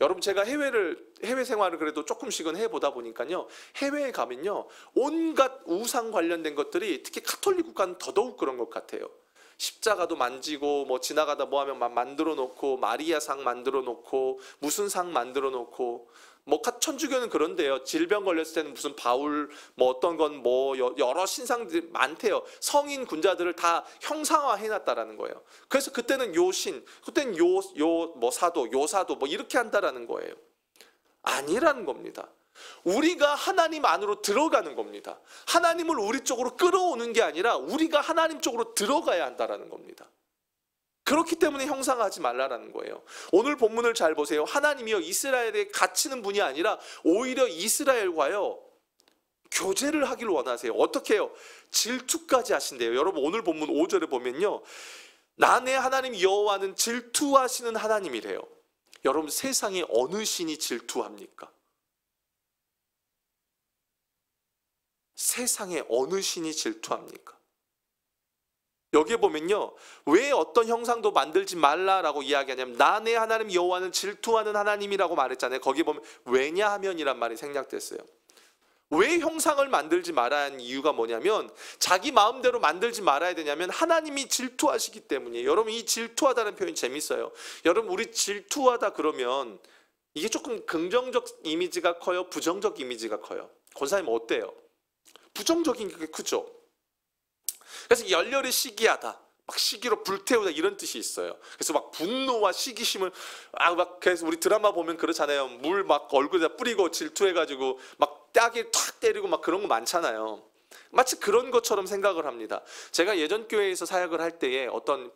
여러분, 제가 해외 생활을 그래도 조금씩은 해보다 보니까요, 해외에 가면요 온갖 우상 관련된 것들이 특히 카톨릭 국가는 더더욱 그런 것 같아요. 십자가도 만지고 뭐 지나가다 뭐 하면 막 만들어 놓고 마리아 상 만들어 놓고 무슨 상 만들어 놓고 뭐 천주교는 그런데요. 질병 걸렸을 때는 무슨 바울 뭐 어떤 건 뭐 여러 신상들이 많대요. 성인 군자들을 다 형상화 해놨다라는 거예요. 그래서 그때는 요신, 그때는 뭐 사도, 요사도 뭐 이렇게 한다라는 거예요. 아니라는 겁니다. 우리가 하나님 안으로 들어가는 겁니다. 하나님을 우리 쪽으로 끌어오는 게 아니라 우리가 하나님 쪽으로 들어가야 한다라는 겁니다. 그렇기 때문에 형상화하지 말라라는 거예요. 오늘 본문을 잘 보세요. 하나님이요 이스라엘에 갇히는 분이 아니라 오히려 이스라엘과요 교제를 하기를 원하세요. 어떻게 해요? 질투까지 하신대요. 여러분, 오늘 본문 5절에 보면요, 나 내 하나님 여호와는 질투하시는 하나님이래요. 여러분, 세상에 어느 신이 질투합니까? 세상에 어느 신이 질투합니까? 여기에 보면요, 왜 어떤 형상도 만들지 말라라고 이야기하냐면 나 내 하나님 여호와는 질투하는 하나님이라고 말했잖아요. 거기 보면 왜냐하면이란 말이 생략됐어요. 왜 형상을 만들지 말아야 하는 이유가 뭐냐면 자기 마음대로 만들지 말아야 되냐면 하나님이 질투하시기 때문이에요. 여러분, 이 질투하다는 표현이 재밌어요. 여러분, 우리 질투하다 그러면 이게 조금 긍정적 이미지가 커요? 부정적 이미지가 커요? 권사님 어때요? 부정적인 게 크죠? 그래서 열렬히 시기하다, 막 시기로 불태우다 이런 뜻이 있어요. 그래서 막 분노와 시기심을 막, 그래서 우리 드라마 보면 그렇잖아요. 물 막 얼굴에다 뿌리고 질투해가지고 막 따게 탁 때리고 막 그런 거 많잖아요. 마치 그런 것처럼 생각을 합니다. 제가 예전 교회에서 사역을 할 때에 어떤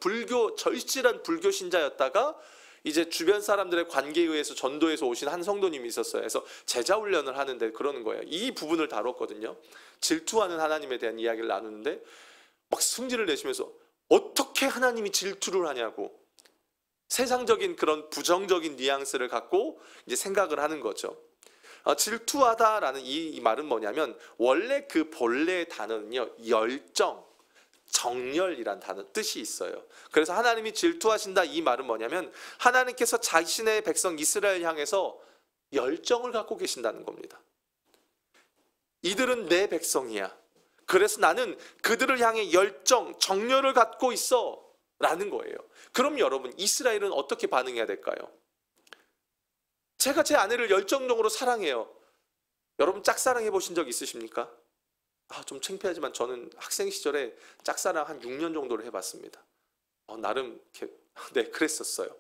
절실한 불교 신자였다가 이제 주변 사람들의 관계에 의해서 전도해서 오신 한 성도님이 있었어요. 그래서 제자 훈련을 하는데 그러는 거예요. 이 부분을 다뤘거든요. 질투하는 하나님에 대한 이야기를 나누는데 막 승질을 내시면서 어떻게 하나님이 질투를 하냐고 세상적인 그런 부정적인 뉘앙스를 갖고 이제 생각을 하는 거죠. 질투하다라는 이 말은 뭐냐면 원래 그 본래의 단어는요, 열정, 정열이란 단어 뜻이 있어요. 그래서 하나님이 질투하신다 이 말은 뭐냐면 하나님께서 자신의 백성 이스라엘 향해서 열정을 갖고 계신다는 겁니다. 이들은 내 백성이야. 그래서 나는 그들을 향해 열정, 정열을 갖고 있어 라는 거예요. 그럼 여러분, 이스라엘은 어떻게 반응해야 될까요? 제가 제 아내를 열정적으로 사랑해요. 여러분, 짝사랑 해보신 적 있으십니까? 좀 창피하지만 저는 학생 시절에 짝사랑 한 6년 정도를 해봤습니다. 나름 네, 그랬었어요.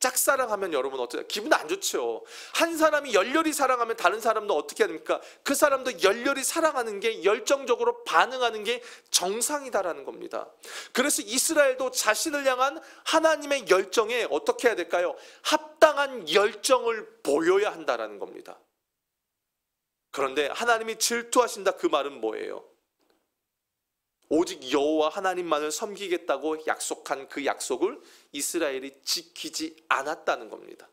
짝사랑하면 여러분 어떻게 기분 안 좋죠. 한 사람이 열렬히 사랑하면 다른 사람도 어떻게 합니까? 그 사람도 열렬히 사랑하는 게, 열정적으로 반응하는 게 정상이다라는 겁니다. 그래서 이스라엘도 자신을 향한 하나님의 열정에 어떻게 해야 될까요? 합당한 열정을 보여야 한다라는 겁니다. 그런데 하나님이 질투하신다 그 말은 뭐예요? 오직 여호와 하나님만을 섬기겠다고 약속한 그 약속을 이스라엘이 지키지 않았다는 겁니다.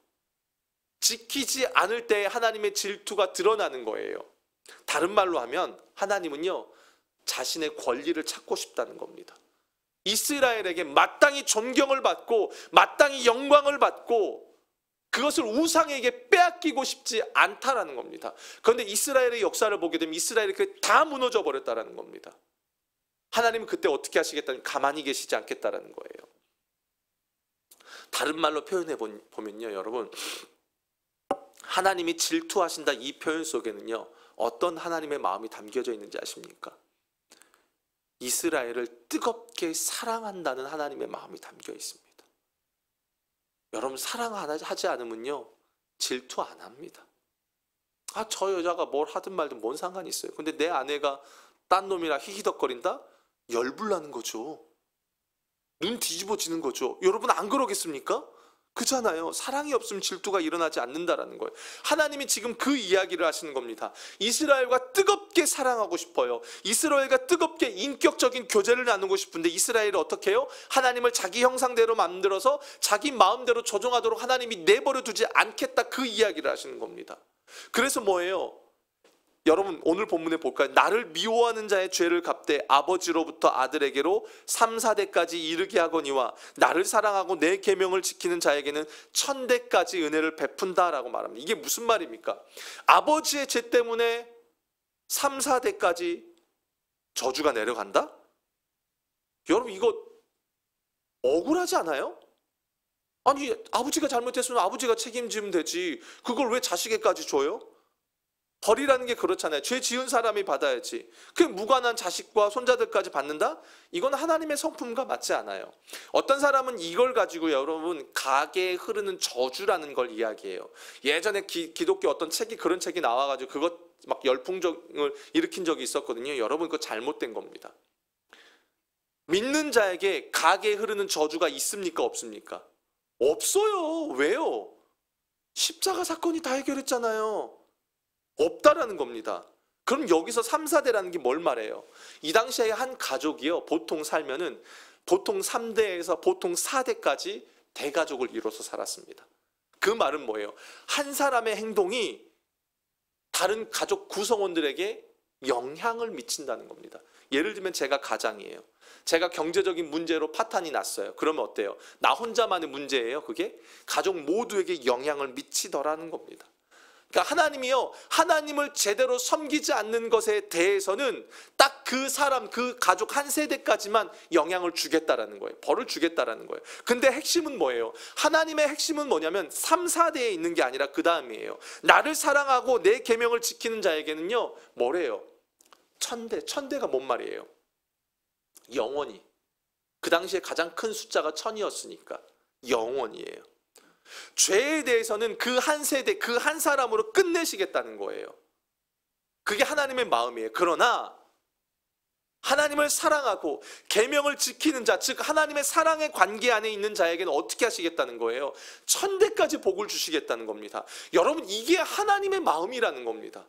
지키지 않을 때 하나님의 질투가 드러나는 거예요. 다른 말로 하면 하나님은요, 자신의 권리를 찾고 싶다는 겁니다. 이스라엘에게 마땅히 존경을 받고 마땅히 영광을 받고 그것을 우상에게 빼앗기고 싶지 않다라는 겁니다. 그런데 이스라엘의 역사를 보게 되면 이스라엘이 다 무너져 버렸다라는 겁니다. 하나님은 그때 어떻게 하시겠다는, 가만히 계시지 않겠다라는 거예요. 다른 말로 표현해 보면요, 여러분, 하나님이 질투하신다 이 표현 속에는요, 어떤 하나님의 마음이 담겨져 있는지 아십니까? 이스라엘을 뜨겁게 사랑한다는 하나님의 마음이 담겨 있습니다. 여러분, 사랑하지 않으면요, 질투 안 합니다. 저 여자가 뭘 하든 말든 뭔 상관이 있어요. 근데 내 아내가 딴 놈이랑 히히덕거린다? 열불나는 거죠. 눈 뒤집어지는 거죠. 여러분, 안 그러겠습니까? 그잖아요. 사랑이 없으면 질투가 일어나지 않는다라는 거예요. 하나님이 지금 그 이야기를 하시는 겁니다. 이스라엘과 뜨겁게 사랑하고 싶어요. 이스라엘과 뜨겁게 인격적인 교제를 나누고 싶은데 이스라엘이 어떻게 해요? 하나님을 자기 형상대로 만들어서 자기 마음대로 조종하도록 하나님이 내버려 두지 않겠다, 그 이야기를 하시는 겁니다. 그래서 뭐예요? 여러분, 오늘 본문에 볼까요? 나를 미워하는 자의 죄를 갚되 아버지로부터 아들에게로 3, 4대까지 이르게 하거니와 나를 사랑하고 내 계명을 지키는 자에게는 1000대까지 은혜를 베푼다라고 말합니다. 이게 무슨 말입니까? 아버지의 죄 때문에 3, 4대까지 저주가 내려간다? 여러분, 이거 억울하지 않아요? 아니, 아버지가 잘못했으면 아버지가 책임지면 되지, 그걸 왜 자식에까지 줘요? 벌이라는 게 그렇잖아요. 죄 지은 사람이 받아야지. 그 무관한 자식과 손자들까지 받는다? 이건 하나님의 성품과 맞지 않아요. 어떤 사람은 이걸 가지고 여러분 가게에 흐르는 저주라는 걸 이야기해요. 예전에 기독교 어떤 책이, 그런 책이 나와가지고 그것 막 열풍을 일으킨 적이 있었거든요. 여러분, 그거 잘못된 겁니다. 믿는 자에게 가게에 흐르는 저주가 있습니까, 없습니까? 없어요. 왜요? 십자가 사건이 다 해결했잖아요. 없다라는 겁니다. 그럼 여기서 3, 4대라는 게 뭘 말해요? 이 당시에 한 가족이요, 보통 살면은 보통 3대에서 보통 4대까지 대가족을 이뤄서 살았습니다. 그 말은 뭐예요? 한 사람의 행동이 다른 가족 구성원들에게 영향을 미친다는 겁니다. 예를 들면 제가 가장이에요. 제가 경제적인 문제로 파탄이 났어요. 그러면 어때요? 나 혼자만의 문제예요, 그게? 가족 모두에게 영향을 미치더라는 겁니다. 그러니까 하나님이요, 하나님을 제대로 섬기지 않는 것에 대해서는 딱 그 사람, 그 가족 한 세대까지만 영향을 주겠다라는 거예요. 벌을 주겠다라는 거예요. 근데 핵심은 뭐예요? 하나님의 핵심은 뭐냐면 3, 4대에 있는 게 아니라 그 다음이에요. 나를 사랑하고 내 계명을 지키는 자에게는요, 뭐래요? 천대가 뭔 말이에요? 영원히. 그 당시에 가장 큰 숫자가 1000이었으니까 영원이에요. 죄에 대해서는 그 한 세대, 그 한 사람으로 끝내시겠다는 거예요. 그게 하나님의 마음이에요. 그러나 하나님을 사랑하고 계명을 지키는 자, 즉 하나님의 사랑의 관계 안에 있는 자에게는 어떻게 하시겠다는 거예요? 1000대까지 복을 주시겠다는 겁니다. 여러분, 이게 하나님의 마음이라는 겁니다.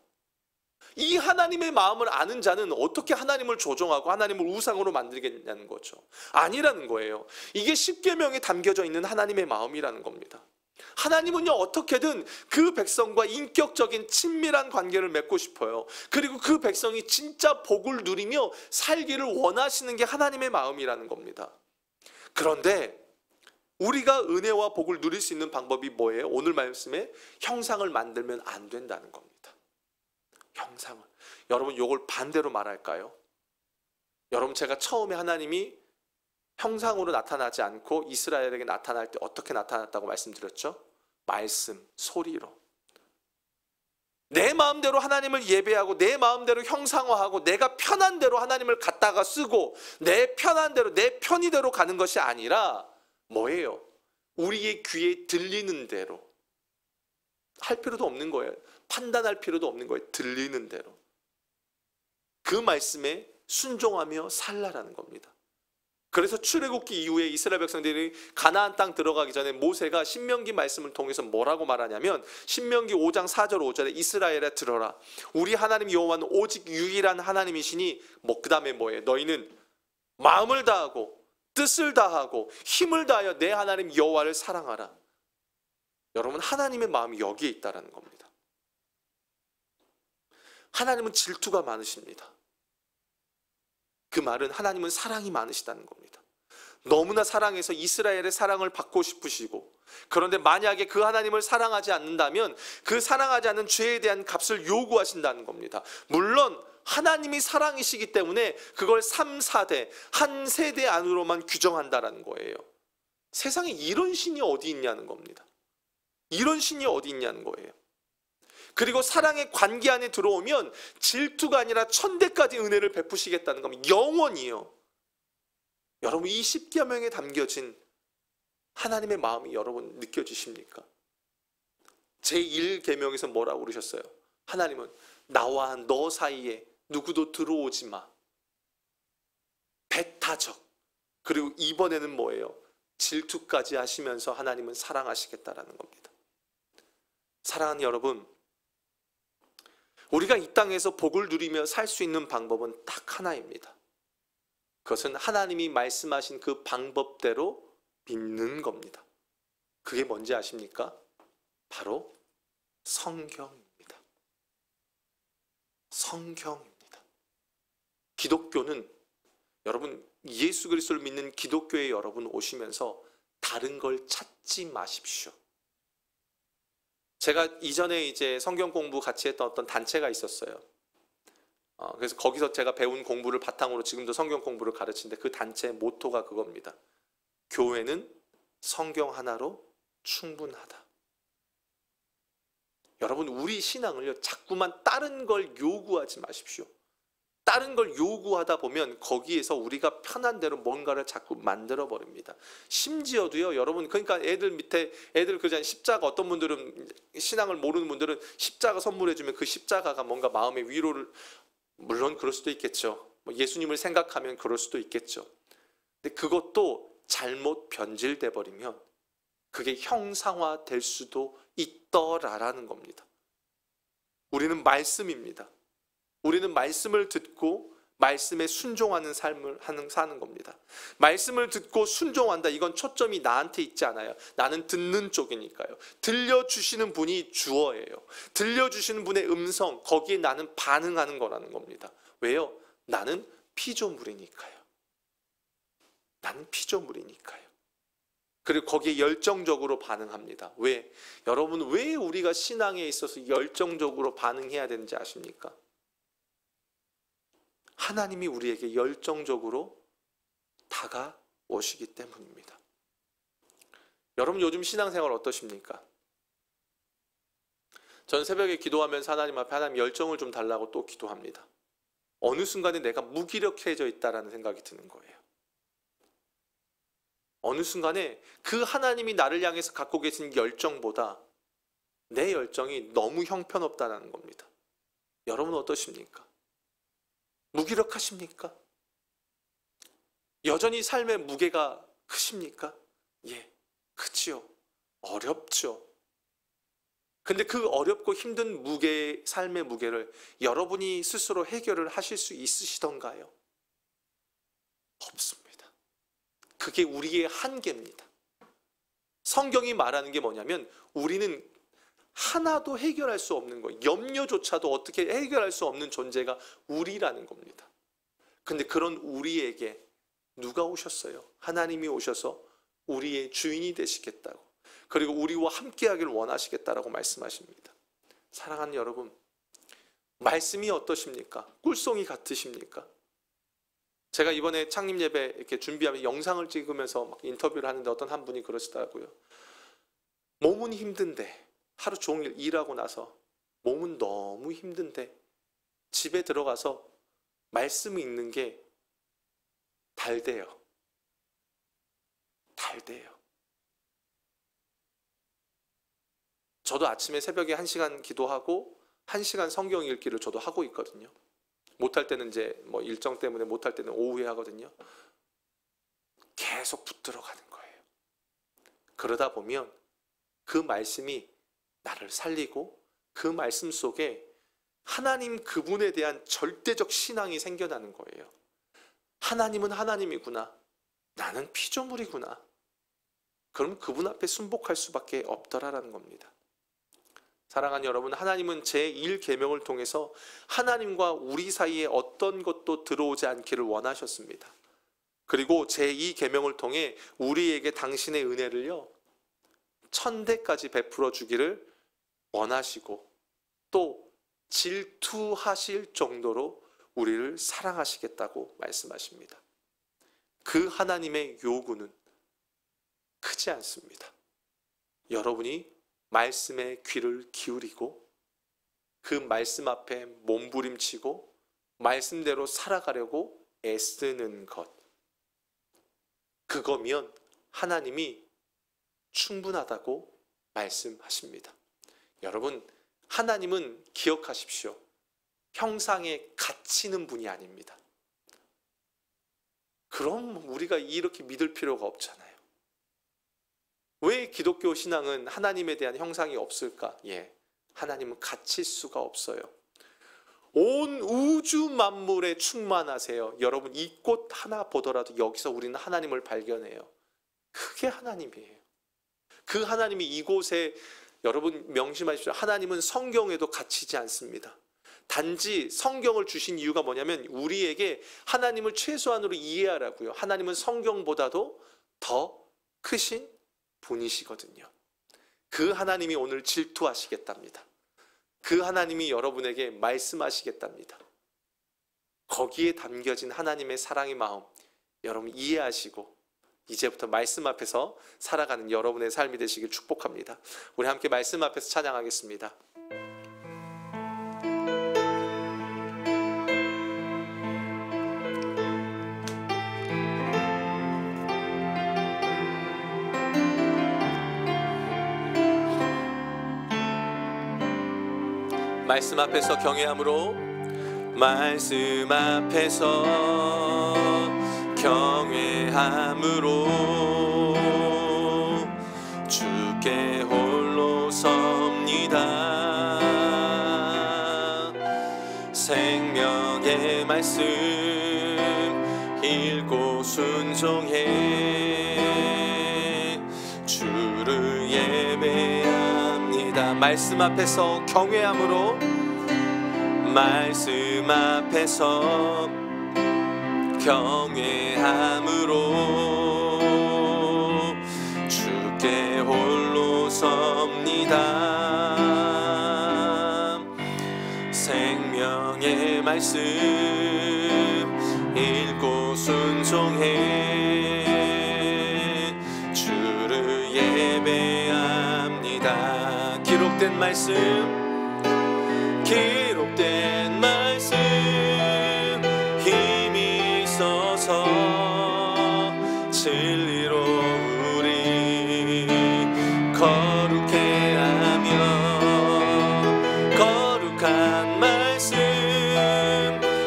이 하나님의 마음을 아는 자는 어떻게 하나님을 조종하고 하나님을 우상으로 만들겠냐는 거죠. 아니라는 거예요. 이게 십계명에 담겨져 있는 하나님의 마음이라는 겁니다. 하나님은요, 어떻게든 그 백성과 인격적인 친밀한 관계를 맺고 싶어요. 그리고 그 백성이 진짜 복을 누리며 살기를 원하시는 게 하나님의 마음이라는 겁니다. 그런데 우리가 은혜와 복을 누릴 수 있는 방법이 뭐예요? 오늘 말씀에 형상을 만들면 안 된다는 겁니다. 형상을. 여러분, 이걸 반대로 말할까요? 여러분, 제가 처음에 하나님이 형상으로 나타나지 않고 이스라엘에게 나타날 때 어떻게 나타났다고 말씀드렸죠? 말씀, 소리로. 내 마음대로 하나님을 예배하고 내 마음대로 형상화하고 내가 편한 대로 하나님을 갖다가 쓰고 내 편한 대로, 내 편의대로 가는 것이 아니라 뭐예요? 우리의 귀에 들리는 대로. 할 필요도 없는 거예요. 판단할 필요도 없는 거예요. 들리는 대로. 그 말씀에 순종하며 살라라는 겁니다. 그래서 출애굽기 이후에 이스라엘 백성들이 가나안 땅 들어가기 전에 모세가 신명기 말씀을 통해서 뭐라고 말하냐면 신명기 5장 4절 5절에 이스라엘아 들어라. 우리 하나님 여호와는 오직 유일한 하나님이시니 그 다음에 뭐예요? 너희는 마음을 다하고 뜻을 다하고 힘을 다하여 내 하나님 여호와를 사랑하라. 여러분, 하나님의 마음이 여기에 있다는 겁니다. 하나님은 질투가 많으십니다. 그 말은 하나님은 사랑이 많으시다는 겁니다. 너무나 사랑해서 이스라엘의 사랑을 받고 싶으시고, 그런데 만약에 그 하나님을 사랑하지 않는다면 그 사랑하지 않는 죄에 대한 값을 요구하신다는 겁니다. 물론 하나님이 사랑이시기 때문에 그걸 3, 4대, 한 세대 안으로만 규정한다는 거예요. 세상에 이런 신이 어디 있냐는 겁니다. 이런 신이 어디 있냐는 거예요. 그리고 사랑의 관계 안에 들어오면 질투가 아니라 1000대까지 은혜를 베푸시겠다는 겁니다. 영원히요. 여러분, 이 십계명에 담겨진 하나님의 마음이 여러분 느껴지십니까? 제1계명에서 뭐라고 그러셨어요? 하나님은 나와 너 사이에 누구도 들어오지 마. 배타적. 그리고 이번에는 뭐예요? 질투까지 하시면서 하나님은 사랑하시겠다라는 겁니다. 사랑하는 여러분, 우리가 이 땅에서 복을 누리며 살 수 있는 방법은 딱 하나입니다. 그것은 하나님이 말씀하신 그 방법대로 믿는 겁니다. 그게 뭔지 아십니까? 바로 성경입니다. 성경입니다. 기독교는, 여러분, 예수 그리스도를 믿는 기독교에 여러분 오시면서 다른 걸 찾지 마십시오. 제가 이전에 이제 성경 공부 같이 했던 어떤 단체가 있었어요. 그래서 거기서 제가 배운 공부를 바탕으로 지금도 성경 공부를 가르치는데 그 단체의 모토가 그겁니다. 교회는 성경 하나로 충분하다. 여러분, 우리 신앙을요, 자꾸만 다른 걸 요구하지 마십시오. 다른 걸 요구하다 보면 거기에서 우리가 편한 대로 뭔가를 자꾸 만들어 버립니다. 심지어도요, 여러분, 그러니까 애들 그러잖아요. 십자가, 어떤 분들은 신앙을 모르는 분들은 십자가 선물해 주면 그 십자가가 뭔가 마음의 위로를, 물론 그럴 수도 있겠죠. 예수님을 생각하면 그럴 수도 있겠죠. 근데 그것도 잘못 변질돼 버리면 그게 형상화 될 수도 있더라라는 겁니다. 우리는 말씀입니다. 우리는 말씀을 듣고 말씀에 순종하는 삶을 사는 겁니다. 말씀을 듣고 순종한다. 이건 초점이 나한테 있지 않아요. 나는 듣는 쪽이니까요. 들려주시는 분이 주어예요. 들려주시는 분의 음성, 거기에 나는 반응하는 거라는 겁니다. 왜요? 나는 피조물이니까요. 나는 피조물이니까요. 그리고 거기에 열정적으로 반응합니다. 왜? 여러분, 왜 우리가 신앙에 있어서 열정적으로 반응해야 되는지 아십니까? 하나님이 우리에게 열정적으로 다가오시기 때문입니다. 여러분, 요즘 신앙생활 어떠십니까? 전 새벽에 기도하면서 하나님 앞에 하나님 열정을 좀 달라고 또 기도합니다. 어느 순간에 내가 무기력해져 있다라는 생각이 드는 거예요. 어느 순간에 그 하나님이 나를 향해서 갖고 계신 열정보다 내 열정이 너무 형편없다는 겁니다. 여러분 어떠십니까? 무기력하십니까? 여전히 삶의 무게가 크십니까? 예, 크지요. 어렵죠. 근데 그 어렵고 힘든 삶의 무게를 여러분이 스스로 해결을 하실 수 있으시던가요? 없습니다. 그게 우리의 한계입니다. 성경이 말하는 게 뭐냐면 우리는 하나도 해결할 수 없는 거, 염려조차도 어떻게 해결할 수 없는 존재가 우리라는 겁니다. 근데 그런 우리에게 누가 오셨어요? 하나님이 오셔서 우리의 주인이 되시겠다고, 그리고 우리와 함께하기를 원하시겠다라고 말씀하십니다. 사랑하는 여러분, 말씀이 어떠십니까? 꿀송이 같으십니까? 제가 이번에 창립 예배 이렇게 준비하면서 영상을 찍으면서 막 인터뷰를 하는데 어떤 한 분이 그러시더라고요. 몸은 힘든데, 하루 종일 일하고 나서 몸은 너무 힘든데 집에 들어가서 말씀 읽는 게 달대요. 달대요. 저도 아침에 새벽에 1시간 기도하고 1시간 성경 읽기를 저도 하고 있거든요. 못할 때는 이제 뭐 일정 때문에 못할 때는 오후에 하거든요. 계속 붙들어 가는 거예요. 그러다 보면 그 말씀이 나를 살리고 그 말씀 속에 하나님 그분에 대한 절대적 신앙이 생겨나는 거예요. 하나님은 하나님이구나. 나는 피조물이구나. 그럼 그분 앞에 순복할 수밖에 없더라라는 겁니다. 사랑하는 여러분, 하나님은 제1계명을 통해서 하나님과 우리 사이에 어떤 것도 들어오지 않기를 원하셨습니다. 그리고 제2계명을 통해 우리에게 당신의 은혜를요 1000대까지 베풀어 주기를 원하시고 또 질투하실 정도로 우리를 사랑하시겠다고 말씀하십니다. 그 하나님의 요구는 크지 않습니다. 여러분이 말씀에 귀를 기울이고 그 말씀 앞에 몸부림치고 말씀대로 살아가려고 애쓰는 것, 그거면 하나님이 충분하다고 말씀하십니다. 여러분, 하나님은 기억하십시오. 형상에 갇히는 분이 아닙니다. 그럼 우리가 이렇게 믿을 필요가 없잖아요. 왜 기독교 신앙은 하나님에 대한 형상이 없을까? 예, 하나님은 갇힐 수가 없어요. 온 우주 만물에 충만하세요. 여러분, 이 꽃 하나 보더라도 여기서 우리는 하나님을 발견해요. 그게 하나님이에요. 그 하나님이 이곳에, 여러분 명심하십시오. 하나님은 성경에도 갇히지 않습니다. 단지 성경을 주신 이유가 뭐냐면 우리에게 하나님을 최소한으로 이해하라고요. 하나님은 성경보다도 더 크신 분이시거든요. 그 하나님이 오늘 질투하시겠답니다. 그 하나님이 여러분에게 말씀하시겠답니다. 거기에 담겨진 하나님의 사랑의 마음 여러분 이해하시고 이제부터 말씀 앞에서 살아가는 여러분의 삶이 되시길 축복합니다. 우리 함께 말씀 앞에서 찬양하겠습니다. 말씀 앞에서 경외함으로, 말씀 앞에서 경외함으로 주께 홀로 섭니다. 생명의 말씀 읽고 순종해 주를 예배합니다. 말씀 앞에서 경외함으로, 말씀 앞에서 경외함으로 주께 홀로 섭니다. 생명의 말씀 읽고 순종해 주를 예배합니다. 기록된 말씀, 기록된 말씀 힘이 있어서 진리로 우리 거룩해 하며, 거룩한 말씀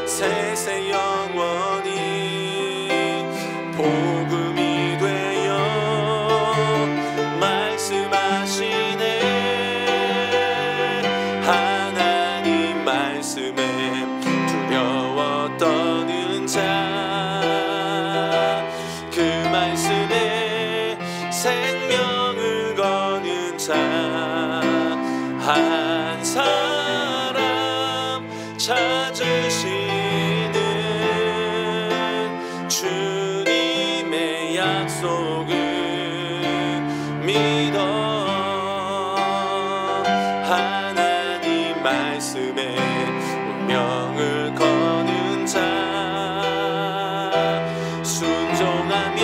세세 영원히 복음이 되어 말씀하시네. 하나님 말씀에 두려워 떠는 자, 그 말씀에 생명을 거는 자, 한 사람 찾으시는 주님의 약속을 믿어 하나님 말씀에 운명을 거는 자, 순종하며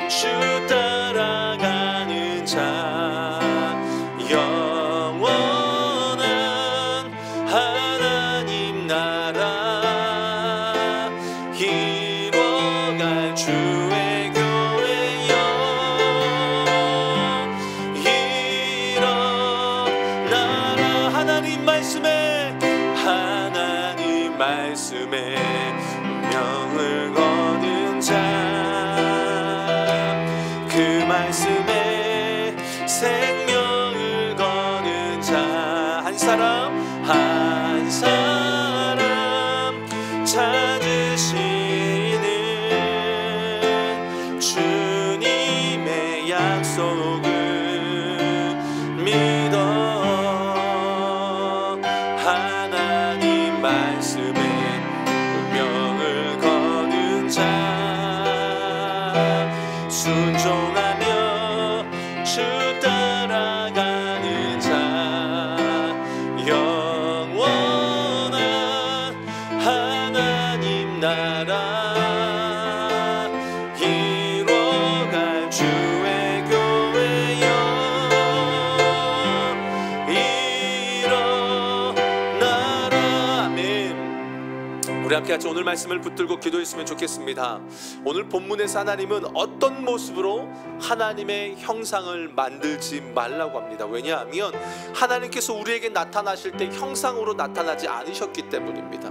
주 따라가는 자, 영원한 하나님 나라 이뤄갈 주의 교회여, 일어나라. 하나님 말씀에, 하나님 말씀에 운명을 거는 자, 그 말씀에 생명을 거는 자, 한 사람 한 사람 찾으시는 주님의 약속을 믿어 하나님 말씀에 운명을 거는 자, 순종하며 주 따라가는 자, 영원한 하나님 나라 이뤄갈 주의 교회여, 일어나라. 아멘. 우리 함께 같이 오늘 말씀을 붙들고 기도했으면 좋겠습니다. 오늘 본문에서 하나님은 어떤 모습으로 하나님의 형상을 만들지 말라고 합니다. 왜냐하면 하나님께서 우리에게 나타나실 때 형상으로 나타나지 않으셨기 때문입니다.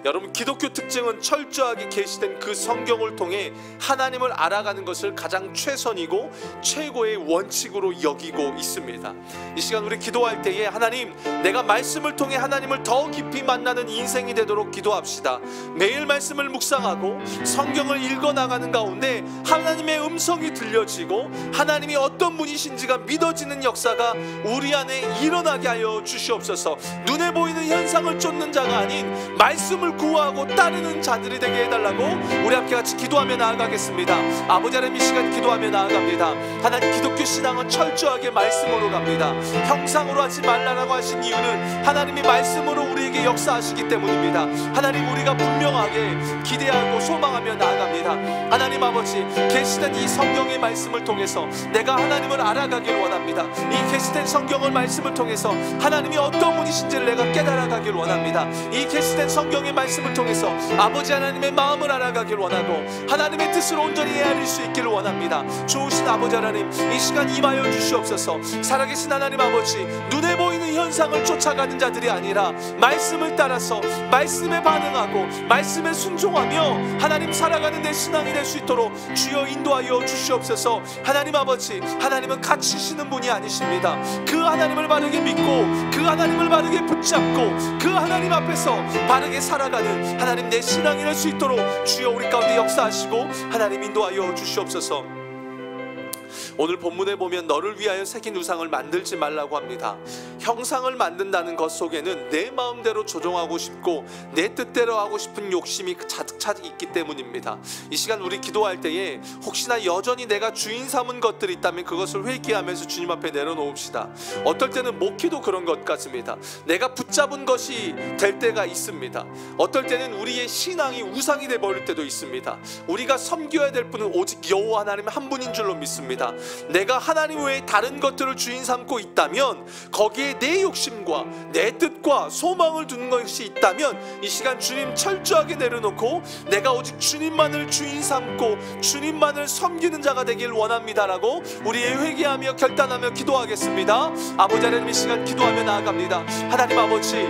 여러분, 기독교 특징은 철저하게 계시된 그 성경을 통해 하나님을 알아가는 것을 가장 최선이고 최고의 원칙으로 여기고 있습니다. 이 시간 우리 기도할 때에 하나님, 내가 말씀을 통해 하나님을 더 깊이 만나는 인생이 되도록 기도합시다. 매일 말씀을 묵상하고 성경을 읽어나가는 가운데 하나님의 음성이 들려지고 하나님이 어떤 분이신지가 믿어지는 역사가 우리 안에 일어나게 하여 주시옵소서. 눈에 보이는 현상을 쫓는 자가 아닌 말씀을 구하고 따르는 자들이 되게 해달라고 우리 함께 같이 기도하며 나아가겠습니다. 아버지 하나님, 이 시간 기도하며 나아갑니다. 하나님, 기독교 신앙은 철저하게 말씀으로 갑니다. 형상으로 하지 말라라고 하신 이유는 하나님이 말씀으로 우리에게 역사하시기 때문입니다. 하나님, 우리가 분명하게 기대하고 소망하며 나아갑니다. 하나님 아버지, 계시된 이 성경의 말씀을 통해서 내가 하나님을 알아가길 원합니다. 이 계시된 성경의 말씀을 통해서 하나님이 어떤 분이신지를 내가 깨달아가길 원합니다. 이 계시된 성경의 말씀을 통해서 아버지 하나님의 마음을 알아가길 원하고 하나님의 뜻을 온전히 헤아릴 수 있기를 원합니다. 좋으신 아버지 하나님, 이 시간 임하여 주시옵소서. 살아계신 하나님 아버지, 눈에 보이는 현상을 쫓아가는 자들이 아니라 말씀을 따라서 말씀에 반응하고 말씀에 순종하며 하나님 살아가는 내 신앙이 될 수 있도록 주여 인도하여 주시옵소서. 하나님 아버지, 하나님은 갇히시는 분이 아니십니다. 그 하나님을 바르게 믿고 그 하나님을 바르게 붙잡고 그 하나님 앞에서 바르게 살아가는 하나님 내 신앙이 될 수 있도록 주여 우리 가운데 역사하시고 하나님 인도하여 주시옵소서. 오늘 본문에 보면 너를 위하여 새긴 우상을 만들지 말라고 합니다. 형상을 만든다는 것 속에는 내 마음대로 조종하고 싶고 내 뜻대로 하고 싶은 욕심이 가득 있기 때문입니다. 이 시간 우리 기도할 때에 혹시나 여전히 내가 주인 삼은 것들이 있다면 그것을 회개하면서 주님 앞에 내려놓읍시다. 어떨 때는 목회도 그런 것 같습니다. 내가 붙잡은 것이 될 때가 있습니다. 어떨 때는 우리의 신앙이 우상이 되어버릴 때도 있습니다. 우리가 섬겨야 될 분은 오직 여호와 하나님 한 분인 줄로 믿습니다. 내가 하나님 외에 다른 것들을 주인 삼고 있다면 거기에 내 욕심과 내 뜻과 소망을 두는 것이 있다면 이 시간 주님 철저하게 내려놓고 내가 오직 주님만을 주인 삼고 주님만을 섬기는 자가 되길 원합니다라고 우리의 회개하며 결단하며 기도하겠습니다. 아버지 하나님, 이 시간 기도하며 나아갑니다. 하나님 아버지,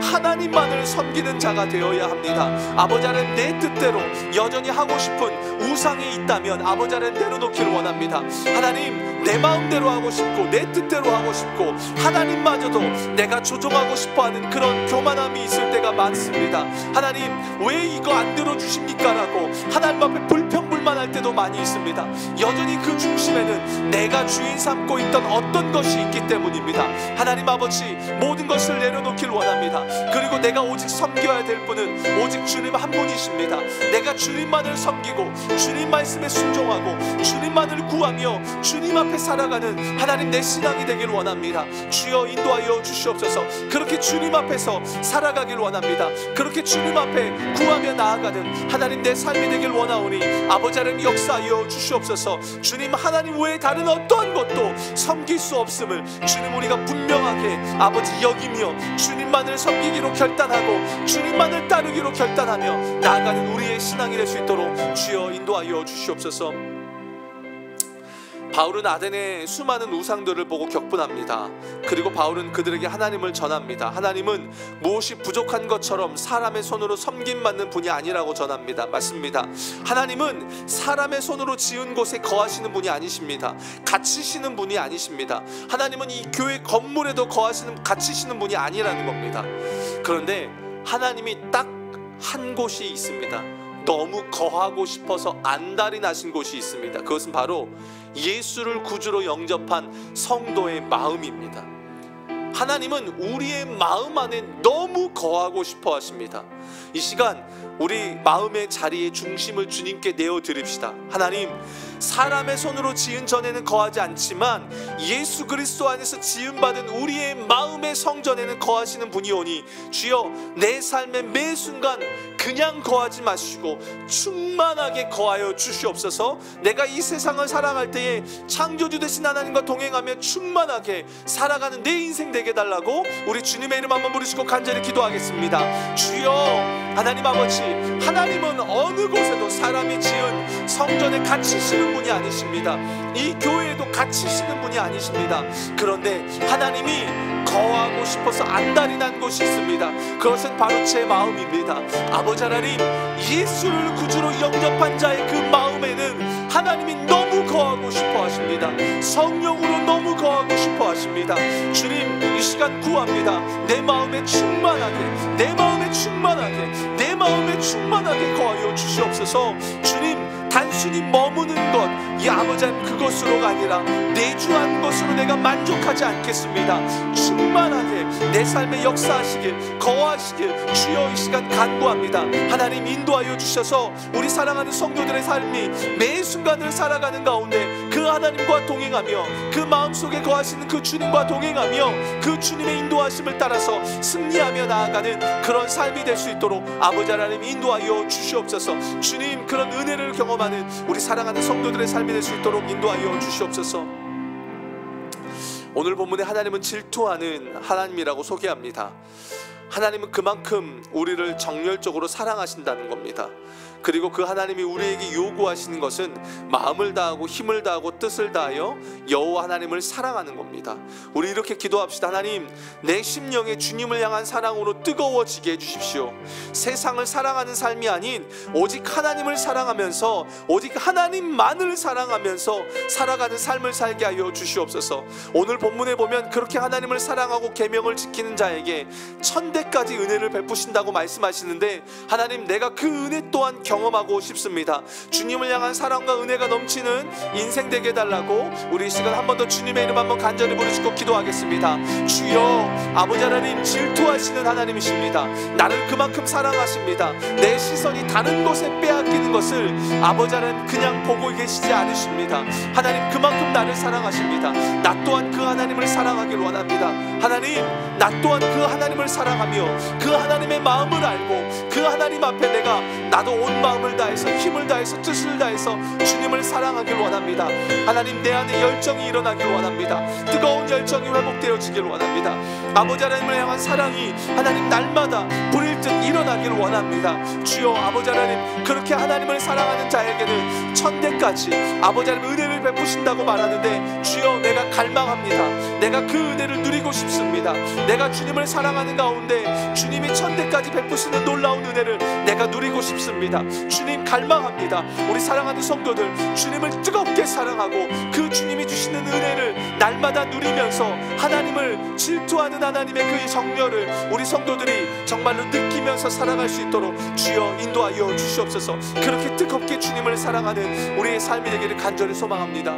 하나님만을 섬기는 자가 되어야 합니다. 아버지 하나님, 내 뜻대로 여전히 하고 싶은 우상이 있다면 아버지 하나님 내려놓기를 원합니다. 하나님, 내 마음대로 하고 싶고 내 뜻대로 하고 싶고 하나님마저도 내가 조종하고 싶어하는 그런 교만함이 있을 때가 많습니다. 하나님, 왜 이거 안 들어주십니까? 라고 하나님 앞에 불평불만할 때도 많이 있습니다. 여전히 그 중심에는 내가 주인 삼고 있던 어떤 것이 있기 때문입니다. 하나님 아버지, 모든 것을 내려놓기를 원합니다. 그리고 내가 오직 섬겨야 될 분은 오직 주님 한 분이십니다. 내가 주님만을 섬기고 주님 말씀에 순종하고 주님만을 구하며 주님 앞에 살아가는 하나님 내 신앙이 되길 원합니다. 주여 인도하여 주시옵소서. 그렇게 주님 앞에서 살아가길 원합니다. 그렇게 주님 앞에 구하며 나아가는 하나님 내 삶이 되길 원하오니 아버지 하나님 역사하여 주시옵소서. 주님 하나님 외에 다른 어떠한 것도 섬길 수 없음을 주님 우리가 분명하게 아버지 여기며 주님만을 섬기기로 결단하고 주님만을 따르기로 결단하며 나아가는 우리의 신앙이 될 수 있도록 주여 인도하여 주시옵소서. 바울은 아덴의 수많은 우상들을 보고 격분합니다. 그리고 바울은 그들에게 하나님을 전합니다. 하나님은 무엇이 부족한 것처럼 사람의 손으로 섬김받는 분이 아니라고 전합니다. 맞습니다. 하나님은 사람의 손으로 지은 곳에 거하시는 분이 아니십니다. 갇히시는 분이 아니십니다. 하나님은 이 교회 건물에도 갇히시는 분이 아니라는 겁니다. 그런데 하나님이 딱 한 곳이 있습니다. 너무 거하고 싶어서 안달이 나신 곳이 있습니다. 그것은 바로 예수를 구주로 영접한 성도의 마음입니다. 하나님은 우리의 마음 안에 너무 거하고 싶어 하십니다. 이 시간 우리 마음의 자리의 중심을 주님께 내어드립시다. 하나님, 사람의 손으로 지은 전에는 거하지 않지만 예수 그리스도 안에서 지음받은 우리의 마음의 성전에는 거하시는 분이오니 주여 내 삶의 매 순간 그냥 거하지 마시고 충만하게 거하여 주시옵소서. 내가 이 세상을 살아갈 때에 창조주 되신 하나님과 동행하며 충만하게 살아가는 내 인생 되게 달라고 우리 주님의 이름 한번 부르시고 간절히 기도하겠습니다. 주여 하나님 아버지, 하나님은 어느 곳에도 사람이 지은 성전에 갇히시는 분이 아니십니다. 이 교회에도 갇히시는 분이 아니십니다. 그런데 하나님이 거하고 싶어서 안달이 난 곳이 있습니다. 그것은 바로 제 마음입니다. 아버지 하나님, 예수를 구주로 영접한 자의 그 마음에는 하나님이 너무 거하고 싶어 하십니다. 성령으로 너무 거하고 싶어 하십니다. 주님, 이 시간 구합니다. 내 마음에 충만하게, 내 마음에 충만하게, 내 마음에 충만하게 거하여 주시옵소서. 주님, 단순히 머무는 것, 이 아버지 하나님 그것으로가 아니라 내주한 것으로 내가 만족하지 않겠습니다. 충만하게 내 삶에 역사하시길, 거하시길 주여 이 시간 간구합니다. 하나님 인도하여 주셔서 우리 사랑하는 성도들의 삶이 매 순간을 살아가는 가운데 그 하나님과 동행하며 그 마음속에 거하시는 그 주님과 동행하며 그 주님의 인도하심을 따라서 승리하며 나아가는 그런 삶이 될 수 있도록 아버지 하나님 인도하여 주시옵소서. 주님, 그런 은혜를 경험하는 우리 사랑하는 성도들의 삶이 될 수 있도록 인도하여 주시옵소서. 오늘 본문에 하나님은 질투하는 하나님이라고 소개합니다. 하나님은 그만큼 우리를 정열적으로 사랑하신다는 겁니다. 그리고 그 하나님이 우리에게 요구하시는 것은 마음을 다하고 힘을 다하고 뜻을 다하여 여호와 하나님을 사랑하는 겁니다. 우리 이렇게 기도합시다. 하나님, 내 심령에 주님을 향한 사랑으로 뜨거워지게 해주십시오. 세상을 사랑하는 삶이 아닌 오직 하나님을 사랑하면서 오직 하나님만을 사랑하면서 살아가는 삶을 살게 하여 주시옵소서. 오늘 본문에 보면 그렇게 하나님을 사랑하고 계명을 지키는 자에게 천대까지 은혜를 베푸신다고 말씀하시는데, 하나님, 내가 그 은혜 또한 경험하고 싶습니다. 주님을 향한 사랑과 은혜가 넘치는 인생 되게 해달라고 우리 이 시간 한 번 더 주님의 이름 한번 간절히 부르시고 기도하겠습니다. 주여, 아버지 하나님, 질투하시는 하나님이십니다. 나를 그만큼 사랑하십니다. 내 시선이 다른 곳에 빼앗기는 것을 아버지 하나님 그냥 보고 계시지 않으십니다. 하나님, 그만큼 나를 사랑하십니다. 나 또한 그 하나님을 사랑하길 원합니다. 하나님, 나 또한 그 하나님을 사랑하며 그 하나님의 마음을 알고 그 하나님 앞에 내가 나도 온 마음을 다해서 힘을 다해서 뜻을 다해서 주님을 사랑하길 원합니다. 하나님, 내 안에 열정이 일어나길 원합니다. 뜨거운 열정이 회복되어지길 원합니다. 아버지 하나님을 향한 사랑이 하나님 날마다 불일 듯 일어나길 원합니다. 주여, 아버지 하나님, 그렇게 하나님을 사랑하는 자에게는 천대까지 아버지 하나님 은혜를 베푸신다고 말하는데, 주여, 내가 갈망합니다. 내가 그 은혜를 누리고 싶습니다. 내가 주님을 사랑하는 가운데 주님이 천대까지 베푸시는 놀라운 은혜를 내가 누리고 싶습니다. 주님, 갈망합니다. 우리 사랑하는 성도들, 주님을 뜨겁게 사랑하고 그 주님이 주시는 은혜를 날마다 누리면서 하나님을 질투하는 하나님의 그 정열을 우리 성도들이 정말로 느끼면서 살아갈 수 있도록 주여 인도하여 주시옵소서. 그렇게 뜨겁게 주님을 사랑하는 우리의 삶이 되기를 간절히 소망합니다.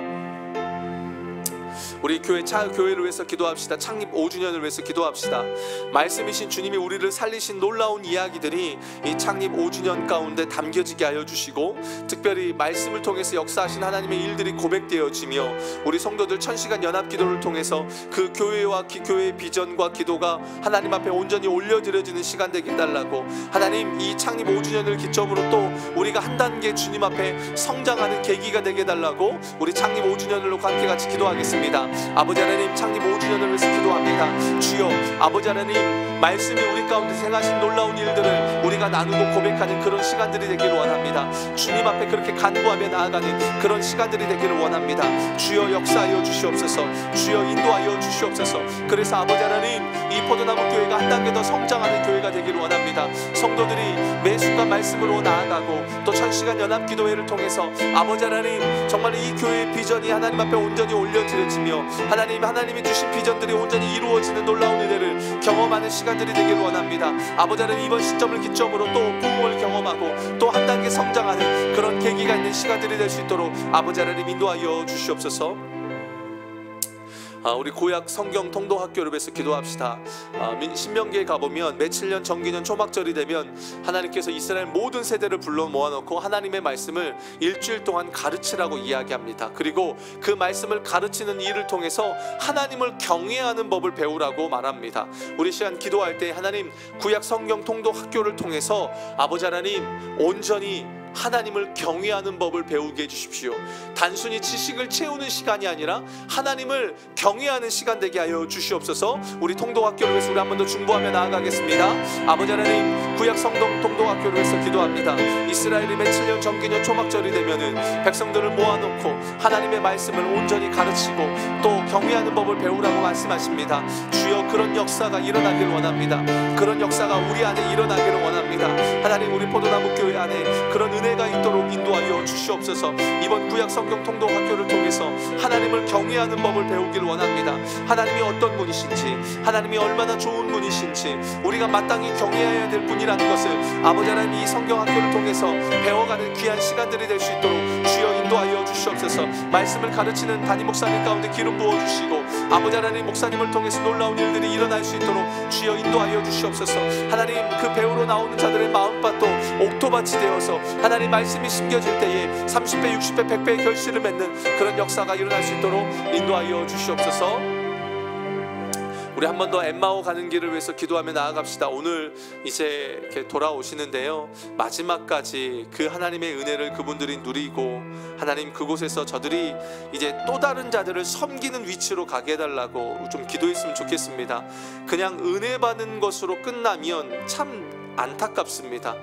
우리 교회를 위해서 기도합시다. 창립 5주년을 위해서 기도합시다. 말씀이신 주님이 우리를 살리신 놀라운 이야기들이 이 창립 5주년 가운데 담겨지게 하여 주시고, 특별히 말씀을 통해서 역사하신 하나님의 일들이 고백되어지며 우리 성도들 천시간 연합기도를 통해서 그 교회와 교회의 비전과 기도가 하나님 앞에 온전히 올려드려지는 시간 되게 해달라고, 하나님, 이 창립 5주년을 기점으로 또 우리가 한 단계 주님 앞에 성장하는 계기가 되게 해달라고 우리 창립 5주년을 놓고 함께 같이 기도하겠습니다. 아버지 하나님, 창립 5주년을 위해서 기도합니다. 주여, 아버지 하나님, 말씀이 우리 가운데 행하신 놀라운 일들을 우리가 나누고 고백하는 그런 시간들이 되기를 원합니다. 주님 앞에 그렇게 간구하며 나아가는 그런 시간들이 되기를 원합니다. 주여, 역사하여 주시옵소서. 주여, 인도하여 주시옵소서. 그래서 아버지 하나님, 이 포도나무 교회가 한 단계 더 성장하는 교회가 되기를 원합니다. 성도들이 매 순간 말씀으로 나아가고 또 천시간 연합기도회를 통해서 아버지 하나님, 정말 이 교회의 비전이 하나님 앞에 온전히 올려드려지며 하나님이 주신 비전들이 온전히 이루어지는 놀라운 은혜를 경험하는 시간들이 되기를 원합니다. 아버지 하나님, 이번 시점을 기점으로 또 부흥을 경험하고 또 한 단계 성장하는 그런 계기가 있는 시간들이 될 수 있도록 아버지 하나님 인도하여 주시옵소서. 우리 구약 성경 통독학교를 위해서 기도합시다. 신명기에 가보면 매칠년 정기년 초막절이 되면 하나님께서 이스라엘 모든 세대를 불러 모아놓고 하나님의 말씀을 일주일 동안 가르치라고 이야기합니다. 그리고 그 말씀을 가르치는 일을 통해서 하나님을 경외하는 법을 배우라고 말합니다. 우리 시간 기도할 때 하나님, 구약 성경 통독학교를 통해서 아버지 하나님, 온전히 하나님을 경외하는 법을 배우게 해주십시오. 단순히 지식을 채우는 시간이 아니라 하나님을 경외하는 시간 되게 하여 주시옵소서. 우리 통독학교를 위해서 우리 한 번 더 중보하며 나아가겠습니다. 아버지 하나님, 구약 성경 통독학교를 위해서 기도합니다. 이스라엘이 매칠년 정기년 초막절이 되면은 백성들을 모아놓고 하나님의 말씀을 온전히 가르치고 또 경외하는 법을 배우라고 말씀하십니다. 주여, 그런 역사가 일어나길 원합니다. 그런 역사가 우리 안에 일어나기를 원합니다. 하나님, 우리 포도나무 교회 안에 그런 은혜가 있도록 인도하여 주시옵소서. 이번 구약 성경 통독학교를 통해서 하나님을 경외하는 법을 배우길 원합니다. 하나님이 어떤 분이신지, 하나님이 얼마나 좋은 분이신지, 우리가 마땅히 경외해야 될 분이라는 것을 아버지 하나님, 이 성경학교를 통해서 배워가는 귀한 시간들이 될 수 있도록 주여 인도하여 주시옵소서. 말씀을 가르치는 담임 목사님 가운데 기름 부어주시고 아버지 하나님, 목사님을 통해서 놀라운 일들이 일어날 수 있도록 주여 인도하여 주시옵소서. 하나님, 그 배우러 나오는 자들의 마음밭도 옥토밭이 되어서 하나님 말씀이 심겨질 때에 30배, 60배, 100배의 결실을 맺는 그런 역사가 일어날 수 있도록 인도하여 주시옵소서. 우리 한 번 더 엠마오 가는 길을 위해서 기도하며 나아갑시다. 오늘 이제 이렇게 돌아오시는데요, 마지막까지 그 하나님의 은혜를 그분들이 누리고 하나님, 그곳에서 저들이 이제 또 다른 자들을 섬기는 위치로 가게 해달라고 좀 기도했으면 좋겠습니다. 그냥 은혜 받는 것으로 끝나면 참 안타깝습니다.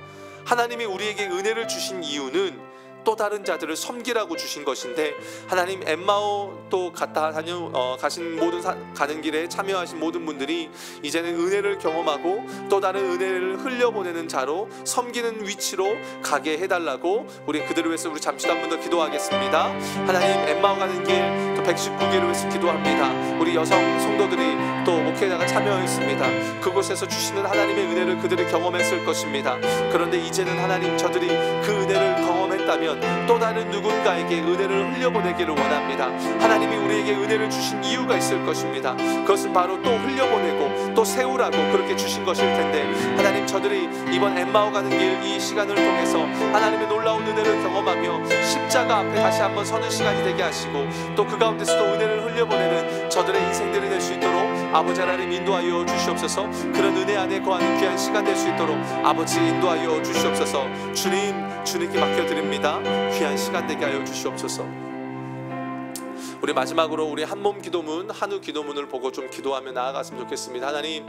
하나님이 우리에게 은혜를 주신 이유는 또 다른 자들을 섬기라고 주신 것인데, 하나님 엠마오 또 가신 모든 가는 길에 참여하신 모든 분들이 이제는 은혜를 경험하고 또 다른 은혜를 흘려보내는 자로 섬기는 위치로 가게 해달라고 우리 그들을 위해서 우리 잠시도 한 번 더 기도하겠습니다. 하나님 엠마오 가는 길 또 119개를 위해서 기도합니다. 우리 여성 성도들이 또 목회자가 참여했습니다. 그곳에서 주시는 하나님의 은혜를 그들이 경험했을 것입니다. 그런데 이제는 하나님 저들이 그 은혜를 경험했다면 또 다른 누군가에게 은혜를 흘려보내기를 원합니다. 하나님이 우리에게 은혜를 주신 이유가 있을 것입니다. 그것은 바로 또 흘려보내고 또 세우라고 그렇게 주신 것일 텐데, 하나님 저들이 이번 엠마오 가는 길 이 시간을 통해서 하나님의 놀라운 은혜를 경험하며 십자가 앞에 다시 한번 서는 시간이 되게 하시고, 또 그 가운데서도 은혜를 흘려보내는 저들의 인생들이 될 수 있도록 아버지 하나님 인도하여 주시옵소서. 그런 은혜 안에 거하는 귀한 시간 될 수 있도록 아버지 인도하여 주시옵소서. 주님께 맡겨드립니다. 귀한 시간 되게 하여 주시옵소서. 우리 마지막으로 우리 한몸 기도문, 한우 기도문을 보고 좀 기도하며 나아갔으면 좋겠습니다. 하나님,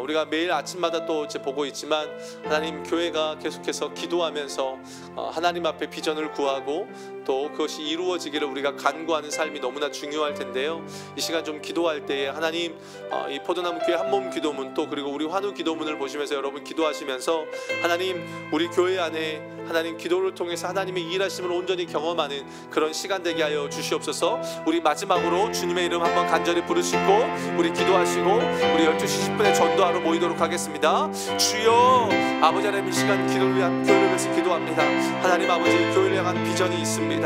우리가 매일 아침마다 또 이제 보고 있지만, 하나님 교회가 계속해서 기도하면서 하나님 앞에 비전을 구하고 또 그것이 이루어지기를 우리가 간구하는 삶이 너무나 중요할 텐데요. 이 시간 좀 기도할 때에 하나님, 이 포도나무 교회 한몸 기도문 또 그리고 우리 환우 기도문을 보시면서 여러분 기도하시면서 하나님 우리 교회 안에 하나님 기도를 통해서 하나님의 일하심을 온전히 경험하는 그런 시간 되게 하여 주시옵소서. 우리 마지막으로 주님의 이름 한번 간절히 부르시고 우리 기도하시고 우리 12시 10분에 전도하러 모이도록 하겠습니다. 주여, 아버지 하나님 이 시간 교회를 위해서 기도합니다. 하나님 아버지 교회를 향한 비전이 있습니다.